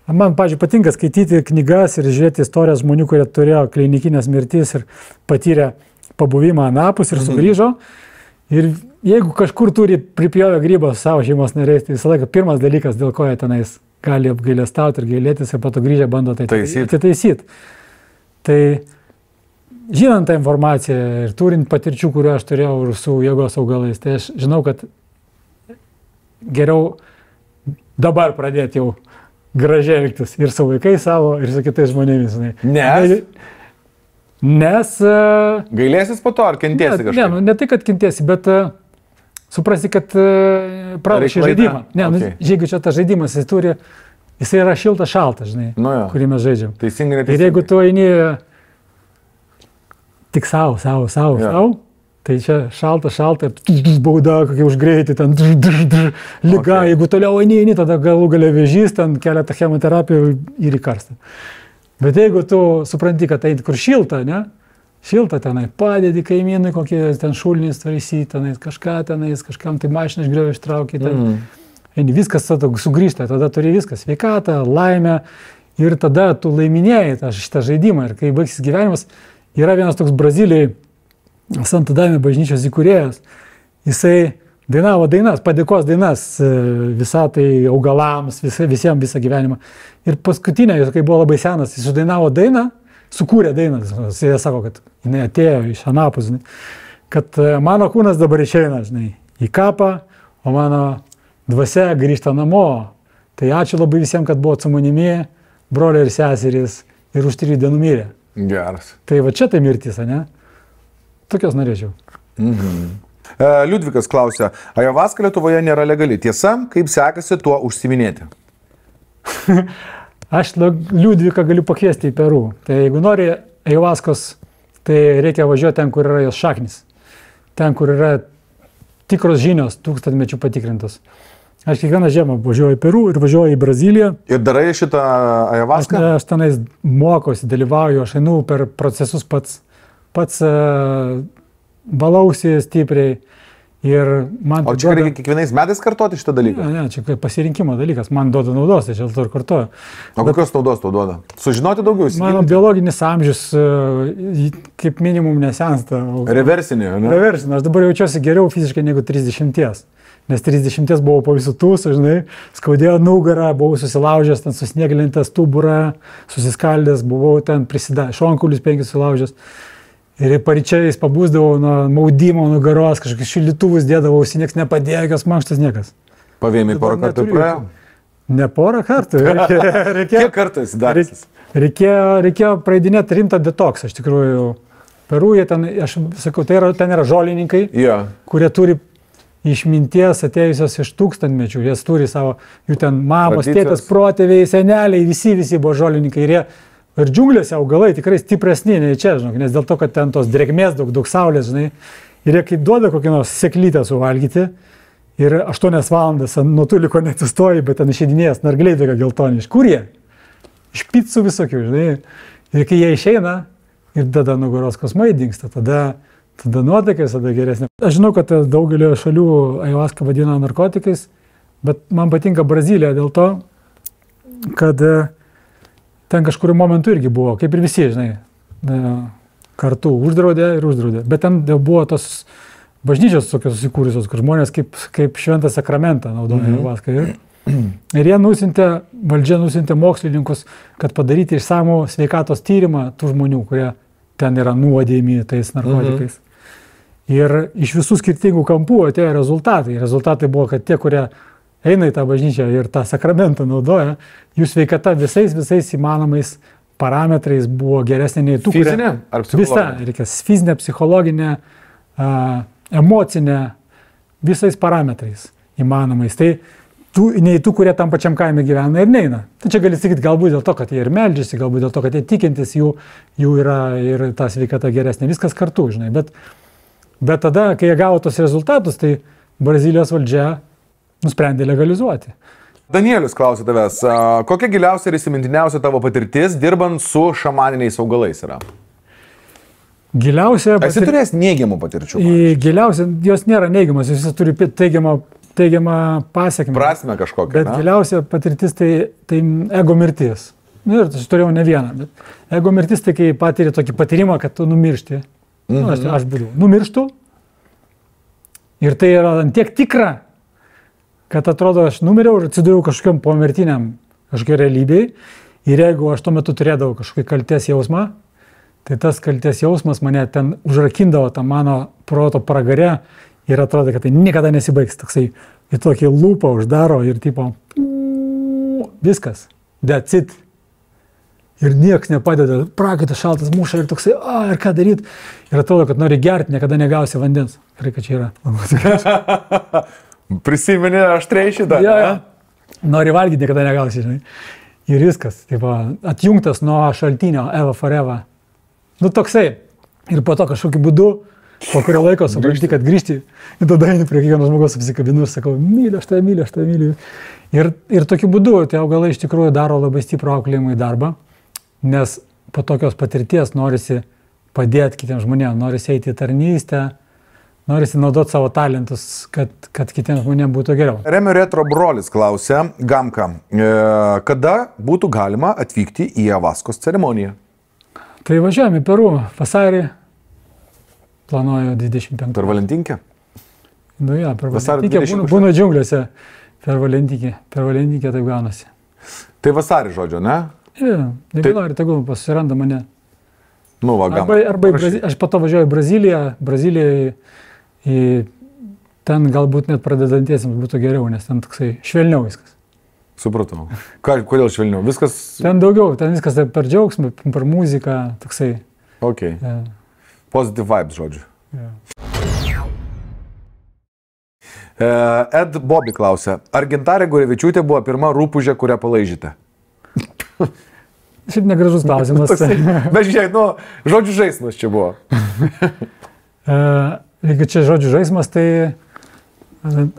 Man, pavyzdžiui, patinka skaityti knygas ir žiūrėti istorijas žmonių, kurie turėjo klinikinės mirtis ir patyrė pabuvimą anapus ir sugrįžo. Ir jeigu kažkur turi pripjovę grybą su savo šeimos nariais, tai visą laiką pirmas dalykas, dėl ko jie tenais gali apgailestauti ir gailėtis ir po to grįžę bando tai atitaisyti. Tai žinant tą informaciją ir turint patirčių, kuriuo aš turėjau su jėgos augalais, tai aš žinau, kad geriau dabar pradėti jau gražiai elgtis ir su vaikais savo, ir su kitais žmonėmis. Nes... Gailėsis po to, ar kentėsi kažkaip? Ne tai, kad kentėsi, bet suprasi, kad pralašė žaidimą. Jeigu čia tas žaidimas, jisai yra šiltas, šaltas, žinai, kurį mes žaidžiam. Teisingai, neteisingai. Ir jeigu tu eini tik savo, tai čia šalta, bauda, kokia už greitį, ten lyga, jeigu toliau eini, tada galų galia vėžys, ten keletą chemoterapijų ir į karstą. Bet jeigu tu supranti, kad tai kur šilta, ne? Šilta tenai, padedi kaimynui, kokie ten šulnys taisyti, tenais kažką tenais, kažkam tai mašiną iš griovio ištraukti, ten viskas sugrįžta, tada turi viskas, sveikatą, laimę ir tada tu laiminėjai šitą žaidimą. Ir kai baigsis gyvenimas, yra vienas toks Brazilijai, Santo Daime bažnyčios įkūrėjas, jisai dainavo dainas, padėkos dainas visatai, augalams, visiems visą gyvenimą. Ir paskutinė, kai buvo labai senas, jis sudainavo dainą, sukūrė dainą. Jis sako, kad jinai atėjo iš anapus, kad mano kūnas dabar išeina, žinai, į kapą, o mano dvasia grįžta namo. Tai ačiū labai visiems, kad buvo su manimi, broliai ir seserys, ir už 3 dienų mirė. Geras. Tai va čia tai mirtis, ne? Tokios norėčiau. Liudvikas klausia, ajavaska Lietuvoje nėra legali. Tiesa, kaip sekasi tuo užsiminėti? Aš Liudviką galiu pakviesti į Peru. Tai jeigu nori ajavaskos, tai reikia važiuoti ten, kur yra jos šaknis. Ten, kur yra tikros žinios, 1000 patikrintos. Aš kiekvieną žiemą važiuoju į Peru ir važiuoju į Braziliją. Ir darai šitą ajavaską? Aš tenais mokosi, dalyvauju, aš einu per procesus pats valausi stipriai ir man... O čia reikia kiekvienais metais kartoti šitą dalyką? Ne, čia pasirinkimo dalykas, man duoda naudos, tai čia to ir kartuoju. O kokios naudos tau duoda? Sužinoti daugiau? Mano biologinis amžius kaip minimum nesensta. Reversinė, ne? Reversinė, aš dabar jaučiuosi geriau fiziškai negu 30. Nes 30 buvau po visų tūsų, žinai, skaudėjo nugarą, buvau susilaužęs, ten susniegelintas stuburą, susiskaldęs, buvau ten šonkulius 5 sulaužęs. Ir paryčiais pabūsdavau nuo maudimo nugaros, kažkokius šildytuvus dėdavau, nieks nepadėjo, jokios mankštas niekas. Pavėmiai porą kartų praėjo? Ne porą kartų. Kiek kartų esi daręs? Reikėjo praeidinėti rimtą detoksą, iš tikrųjų. Peruje, aš sakau, ten yra žolininkai, kurie turi išminties atėjusios iš tūkstantmečių. Jie turi savo, jų ten mamos, tėtas, protėviai, seneliai, visi buvo žolininkai. Ir džiunglėse augalai tikrai stipresni nei čia, žinok, nes dėl to, kad ten tos drėgmės, daug saulės, žinai, ir jie kaip duoda kokį nors seklytę suvalgyti ir 8 valandas nuo tuliko neatsistoji, bet ten išeidinėjęs nargliai tokia geltoni. Iš kur jie? Iš picų visokių, žinai. Ir kai jie išeina ir tada nugaros skausmai dingsta, tada nuotaikai tada geresnė. Aš žinau, kad daugelio šalių ajavaską vadina narkotikais, bet man patinka Brazilija dėl to, kad ten kažkuriu momentu irgi buvo, kaip ir visi, žinai, kartu uždraudė. Bet ten buvo tos bažnyčios tokios susikūrusios, kur žmonės kaip šventą sakramentą naudoja ajavaską. Ir valdžia nusintė mokslininkus, kad padaryti išsamų sveikatos tyrimą tų žmonių, kurie ten yra nuodėjami tais narkotikais. Ir iš visų skirtingų kampų atėjo rezultatai. Rezultatai buvo, kad tie, kurie eina į tą bažnyčią ir tą sakramentą naudoja, jų sveikata visais įmanomais parametrais buvo geresnė nei tų, Fizinė ar psichologinė? Reikės fizinė, psichologinė, emocinė, visais parametrais įmanomais. Tai nei tų, kurie tam pačiam kaime gyvena ir neina. Tai čia gali sakyti, galbūt dėl to, kad jie ir meldžiasi, galbūt dėl to, kad jie tikintis, jų yra ir ta sveikata geresnė, viskas kartu, žinai. Bet tada, kai jie gavo tos rezultatus, tai Brazilijos valdžia nusprendė legalizuoti. Danielius klausė tavęs, kokia giliausia ir įsimintiniausia tavo patirtis dirbant su šamaniniais augalais yra? Giliausia... Esi turėjęs neigiamų patirčių? Giliausia, jos nėra neigiamas, jos turi teigiamą pasiekmę. Prasme kažkokią. Bet giliausia patirtis tai ego mirtis. Ir aš turėjau ne vieną, bet ego mirtis tai kai patiri tokį patyrimą, kad tu numiršti. Aš būdavau. Numirštu. Ir tai yra tiek tikra, kad atrodo, aš numiriau ir atsidūriau kažkokiam pomirtiniam kažkokiai realybei. Ir jeigu aš tuo metu turėdavau kažkokį kaltės jausmą, tai tas kaltės jausmas mane ten užrakindavo tą mano proto pragarę ir atrodo, kad tai niekada nesibaigs. Toksai į tokį lūpą uždaro ir tipo viskas, that's it. Ir nieks nepadeda, prakaitas šaltas muša ir toksai, ir ką daryti. Ir atrodo, kad nori gerti, niekada negausi vandens. Gerai, kad čia yra. Prisimeni aštriai šitą? Ja. Nori valgyti, niekada negausi, žinai. Ir viskas, tipo, atjungtas nuo šaltinio, Eva forever. Nu toksai. Ir po to kažkokiu būdu, po kurio laiko supranti, kad grįžti. Ir tada eini prie kiekvieno žmogaus apsikabinu ir sakau, myliu, aš tave myliu. Ir tokiu būdu tie augalai iš tikrųjų daro labai stiprų auklėjimą į darbą, nes po tokios patirties norisi padėti kitiems žmonėms, norisi eiti į tarnystę, norisi naudoti savo talentus, kad kitiems žmonėms būtų geriau. Remio Retro brolis klausė, Gamka, kada būtų galima atvykti į Avaskos ceremoniją? Tai važiuojame į Peru, vasarį, planuoju 25. Per Valentinkę? Nu ja, per Valentinkę, būna džiungliuose per Valentinkę taip gaunasi. Tai vasarį, žodžio, ne? Ja, jeigu nori, tegul susiranda mane. Nu, va, Gamka. Arba aš po to važiuoju į Braziliją, ten galbūt net pradedantiesiems būtų geriau, nes ten toksai švelniau viskas. Supratau. Kodėl švelniau? Viskas... Ten daugiau, ten viskas per džiaugsmą, per muziką, toksai. Ok. Ja. Positive vibes, žodžiu. Ja. Ed Bobby klausė, ar Gintarė Gurevičiūtė buvo pirma rūpužė, kurią palaižyte? Šiaip negražus klausimas. Bet žiūrėk, žodžių žaismas čia buvo. Jeigu čia žodžių žaismas, tai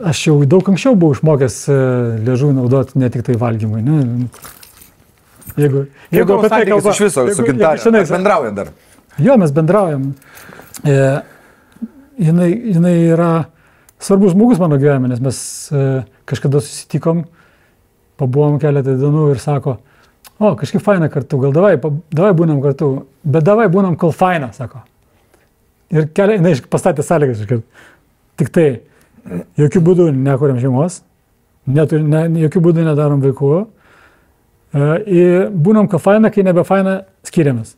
aš jau daug anksčiau buvau išmokęs liežuvį naudoti ne tik tai valgymui. Ne? Jeigu apie tai kalba... Iš viso su Gintarė, mes bendraujam dar. Jo, mes bendraujam. Jinai yra svarbus žmogus mano gyvenime, nes mes kažkada susitikom, pabuvom keletą dienų ir sako, kažkaip faina kartu, gal davai būnam kartu, bet davai būnam kol faina, sako. Ir jinai pastatė sąlygas, kad tik tai jokių būdų nekuriam šeimos, jokių būdų nedarom vaikų, būnam kol faina, kai nebe faina, skiriamės.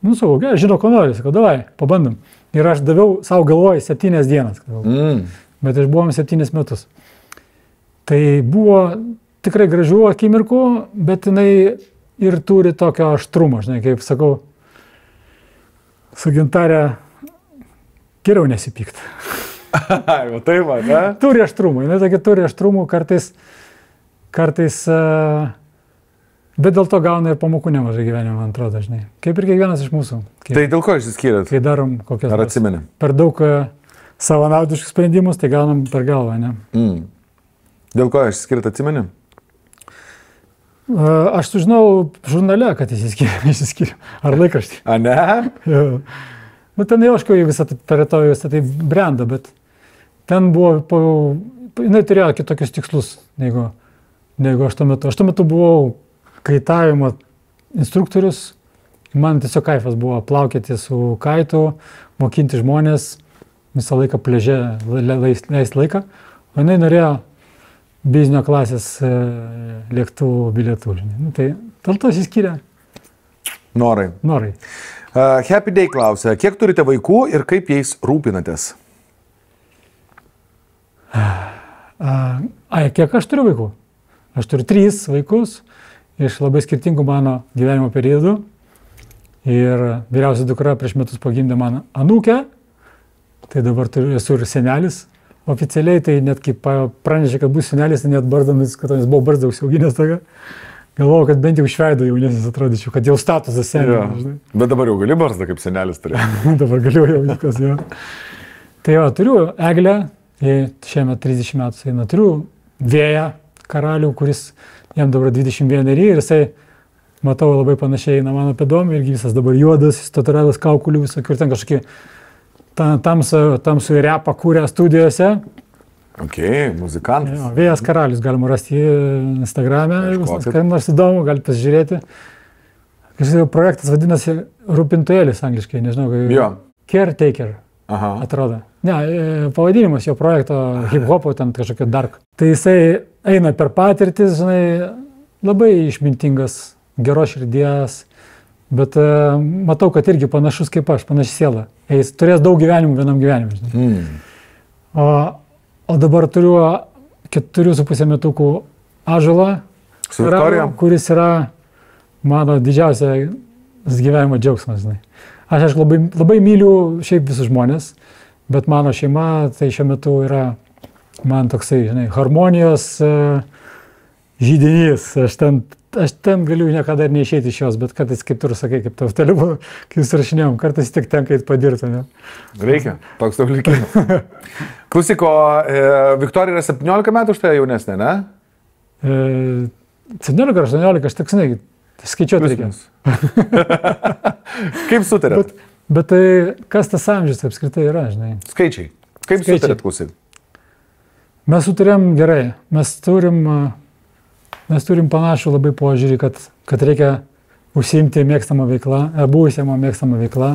Nu, sakau, žinau, ko nori, sakau, davai, pabandom. Ir aš daviau savo galvoj 7 dienas, bet aš buvom 7 metus. Tai buvo tikrai gražių akimirkų, bet jinai ir turi tokio aštrumo, žinai, kaip sakau, su Gintarė geriau nesipykt. O tai va, ne? Turi aštrumų, jinai tokia turi aštrumų, kartais, bet dėl to gauna ir pamokų nemažai gyvenime, man atrodo, žinai. Kaip ir kiekvienas iš mūsų. Tai dėl ko išsiskyrėt? Kai darom kokias... Ar atsimeni? Per daug savanaudiškus sprendimus, tai gaunam per galvą, ne? Dėl ko išsiskyrėt, atsimeni? Aš sužinau žurnale, kad išsiskyrė. Ar laikraštį. A, ne? Nu, ten jau aišku, visą tai brenda, bet ten buvo, jinai turėjo kitokius tikslus, negu aš tuo metu. Aš tuo metu buvau kaitavimo instruktorius, man tiesiog kaifas buvo plaukėti su kaitu, mokinti žmonės, visą laiką pliaže leisti laiką, o jinai norėjo biznio klasės lėktuvų bilietų. Nu, tai dėl to išsiskyrė. Norai. Happy Day klausia, kiek turite vaikų ir kaip jais rūpinatės? Kiek aš turiu vaikų? Aš turiu 3 vaikus iš labai skirtingų mano gyvenimo periodų. Ir vyriausia dukra prieš metus pagimdė mano anūkę. Tai dabar esu ir senelis. Oficialiai tai net kaip pranešė, kad bus senelis, tai net bardamis, kad jis buvo barzdą užsiauginęs tokia. Galvojau, kad bent jau iš veido jaunesnis atrodyčiau, kad jau statusas senelis. Ja. Bet dabar jau gali barzdą kaip senelis turėti. Dabar galiu jau viskas, jo. Tai jo, turiu Eglę, šiemet 30 metų eina. Turiu Vėją karalių, kuris jam dabar 21 ir jisai, matau, labai panašiai eina mano pėdom, irgi visas dabar juodas, tatuiravęs kaukulių, visokių, ir ten kažkokį tamsų repą kūrė studijose. Ok, muzikantas. Jo, Vėjas karalius, galima rasti Instagram'e, jeigu kam nors įdomu, galite pasižiūrėti. Kažkaip projektas vadinasi Rūpintojėlis angliškai, nežinau, Caretaker. Aha. Atrodo. Ne, pavadinimas jo projekto hip-hopo, ten kažkokio dark. Tai jisai eina per patirtis, žinai, labai išmintingas, geros širdies, bet matau, kad irgi panašus kaip aš, panaši siela. Jis turės daug gyvenimų vienam gyvenimui, žinai. O dabar turiu 4,5 metukų ąžuolą, kuris yra mano didžiausias gyvenimo džiaugsmas, žinai. Aš aišku labai myliu šiaip visus žmonės, bet mano šeima tai šiuo metu yra man toksai, žinai, harmonijos žydinys. Aš ten galiu niekada ir neišeiti iš jos, bet kartais, kaip tu ir sakai, kaip tavo telefonu, kai surašinėjom, kartais tik tenka eit padirbti. Ne? Reikia, toks tau likimas. Klausyk, o Viktorija yra 17 metų už tai jaunesnė, ne? 17 ar 18, aš tik, žinai, skaičiuoti reikia. Kaip sutarėt? Bet tai kas tas amžius apskritai yra, žinai? Skaičiai. Kaip sutarėt, klausyk? Mes sutarėm gerai. Mes turim panašų labai požiūrį, kad reikia užsiimti mėgstamą veiklą, buvusiamą mėgstamą veiklą.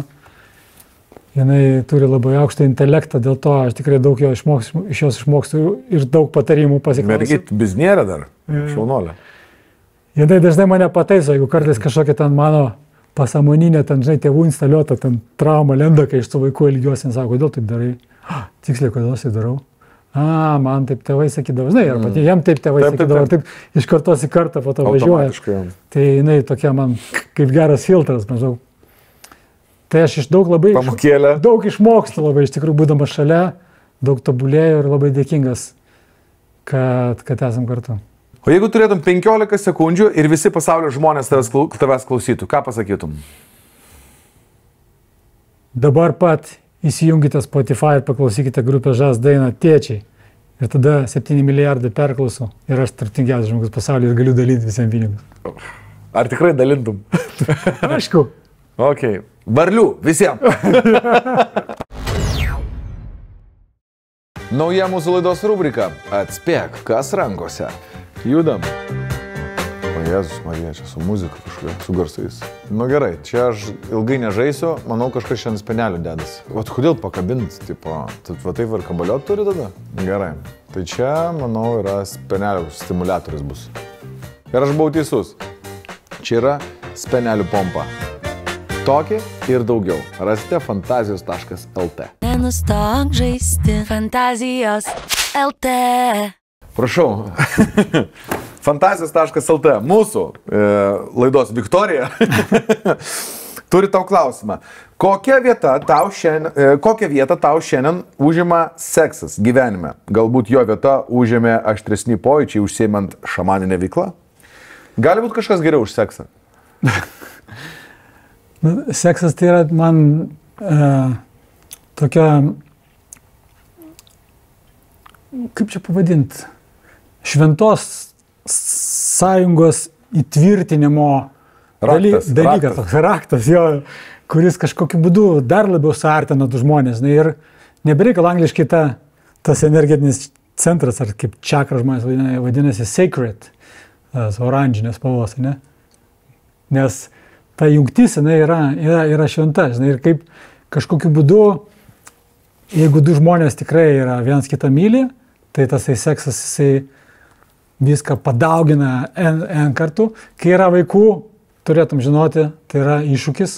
Jinai turi labai aukštą intelektą, dėl to aš tikrai daug iš jos išmokstu ir daug patarimų pasiklausiu. Mergit, biznierė dar, šaunolė. Jinai dažnai mane pataiso, jeigu kartais kažkokia ten mano pasąmoninė, ten, žinai, tėvų instaliuota, ten trauma lenda, kai iš su vaiku ilgiuosi, sako, kodėl taip darai? Tiksliai, kodėl aš tai darau? Man taip tėvai sakydavo, žinai, ar pati jam taip tėvai sakydavo, taip iš kartos į kartą po to važiuoja. Tai jinai tokia man kaip geras filtras, maždaug. Tai aš iš daug išmokstu labai, iš tikrųjų, būdamas šalia, daug tobulėjau ir labai dėkingas, kad esam kartu. O jeigu turėtum 15 sekundžių ir visi pasaulio žmonės tavęs klausytų, ką pasakytum? Dabar pat įsijunkite Spotify ir paklausykite grupės Žas dainą Tėčiai. Ir tada 7 milijardai perklausų ir aš turtingiausias žmogus pasaulyje ir galiu dalinti visiems pinigus. Ar tikrai dalintum? Aišku. Ok. Varlių visiems. Nauja mūsų laidos rubrika. Atspėk, kas rankose. Judam. O Jėzus Marija, čia su muzika kažkokia, su garsais. Nu gerai, čia aš ilgai nežaisiu, manau kažkas šiandien spenelių dedas. Vat kodėl pakabint, tipo, va taip ir kabaliot turi tada? Gerai, tai čia, manau, yra spenelių stimuliatorius bus. Ir aš buvau teisus. Čia yra spenelių pompa. Tokį ir daugiau rasite fantazijos.lt. Nenustok žaisti fantazijos LT. Prašau, fantazijos.lt, mūsų laidos Viktorija turi tau klausimą. Kokią vietą tau šiandien užima seksas gyvenime? Galbūt jo vieta užėmė aštresni pojūčiai užsiimant šamaninę veiklą? Gali būti kažkas geriau už seksą? Seksas tai yra man tokia, kaip čia pavadinti, šventos sąjungos įtvirtinimo dalykas, toks raktas, jo, kuris kažkokiu būdu dar labiau suartina tų žmonės. Ir nebereikal angliškai tas energetinis centras, ar kaip čakra žmonės vadinasi, sacred, oranžinės spalvos, ne? Nes ta jungtis yra šventa, ir kaip kažkokiu būdu, jeigu du žmonės tikrai yra vienas kitą myli, tai tas seksas jisai viską padaugina N kartų. Kai yra vaikų, turėtum žinoti, tai yra iššūkis.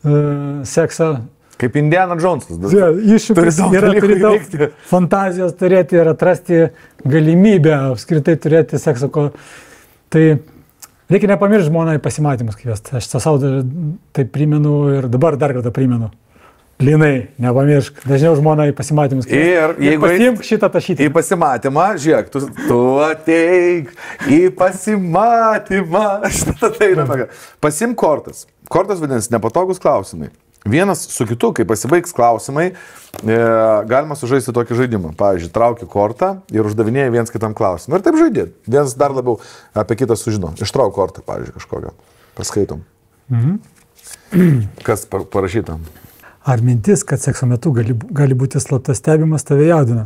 seksą. Kaip Indiana Jonesas. Iššūkis yra turi daug fantazijos turėti ir atrasti galimybę apskritai turėti seksą. Tai reikia nepamiršti žmonai pasimatymus kviesti. Aš savo tai primenu ir dabar dar kartą primenu. Linai, nepamiršk, dažniau žmonai pasimatymus kviesti. Ir jeigu pasiimk šitą tašytį. Į pasimatymą, žiūrėk, tu ateik į pasimatymą. Šitą tai yra tokia. Pasimk kortas. Kortas vadinasi nepatogus klausimai. Vienas su kitu, kai pasibaigs klausimai, galima sužaisti tokį žaidimą. Pavyzdžiui, trauki kortą ir uždavinėjai viens kitam klausimą. Ir taip žaidė. Vienas dar labiau apie kitą sužino. Ištrauk kortą, pavyzdžiui, kažkokią. Paskaitom. Kas parašyta? Ar mintis, kad sekso metu gali būti slapta stebimas, tave jaudina?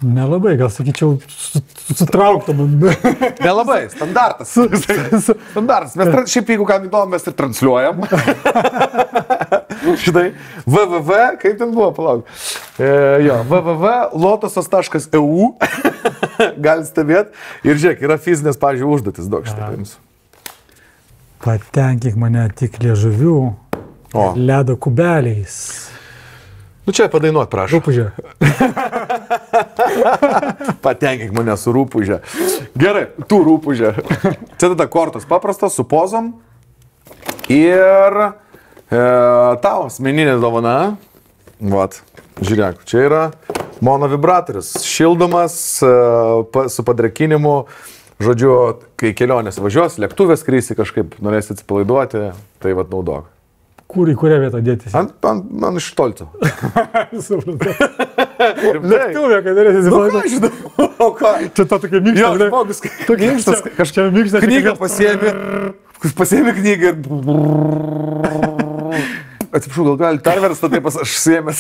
Nelabai, gal sakyčiau, sutrauktum. Nelabai, standartas. Standartas. Mes šiaip, jeigu ką įdomu, mes ir transliuojam. Štai, www, kaip ten buvo, palauk. www.lotosas.eu gali stebėti. Ir žiūrėk, yra fizinės, pavyzdžiui, užduotis, daug šitą paimsiu. Patenkink mane tik liežuvių, ledo kubeliais. Nu čia padainuot, prašau. Rūpužė. Patenkink mane su rūpužė. Gerai, tu rūpužė. Čia tada kortos paprastos, su pozom. Ir tau asmeninė dovana. Vat, žiūrėk, čia yra mono vibratorius. Šildomas su padrėkinimu. Žodžiu, kai kelionės važiuos, lėktuvės skrisi kažkaip, norėsi atsipalaiduoti, tai vat naudok. Kur į kurią vietą dėtis? Man iš tolco. Supratau. Lėktuvė, kad norėsi atsipalaiduoti. O ką? Čia ta tokia mykšta. Jo, žmogus, kažkokia mykšta. Knygą pasiemi knygą ir... Atsiprašau, gal gali perversta, taip aš sėmės.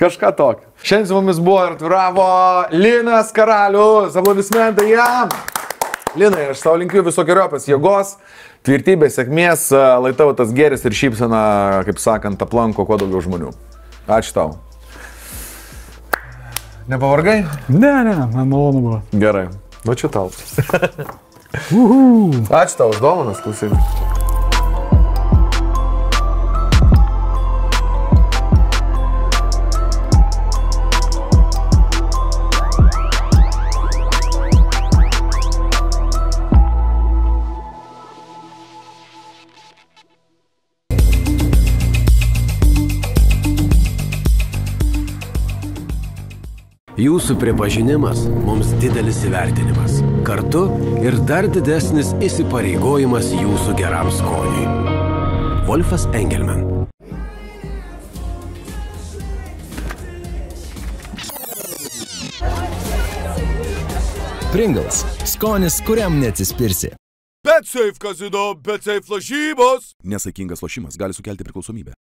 Kažką tokio. Šiandien su mumis buvo ir atviravo Linas Karalius. Aplodismentai jam. Linai, aš savo linkiu visokiojopės jėgos, tvirtybės, sėkmės, lai tavo tas gėris ir šypsena, kaip sakant, aplanko kuo daugiau žmonių. Ačiū tau. Nepavargai? Ne, man malonu buvo. Gerai. Ačiū tau. Ačiū tau už dovanas, klausyk. Jūsų pripažinimas mums didelis įvertinimas. Kartu ir dar didesnis įsipareigojimas jūsų geram skoniui. Wolfas Engelman. Pringles. Skonis, kuriam neatsispirsi. BetSafe kazino, BetSafe lažybos. Nesaikingas lošimas gali sukelti priklausomybę.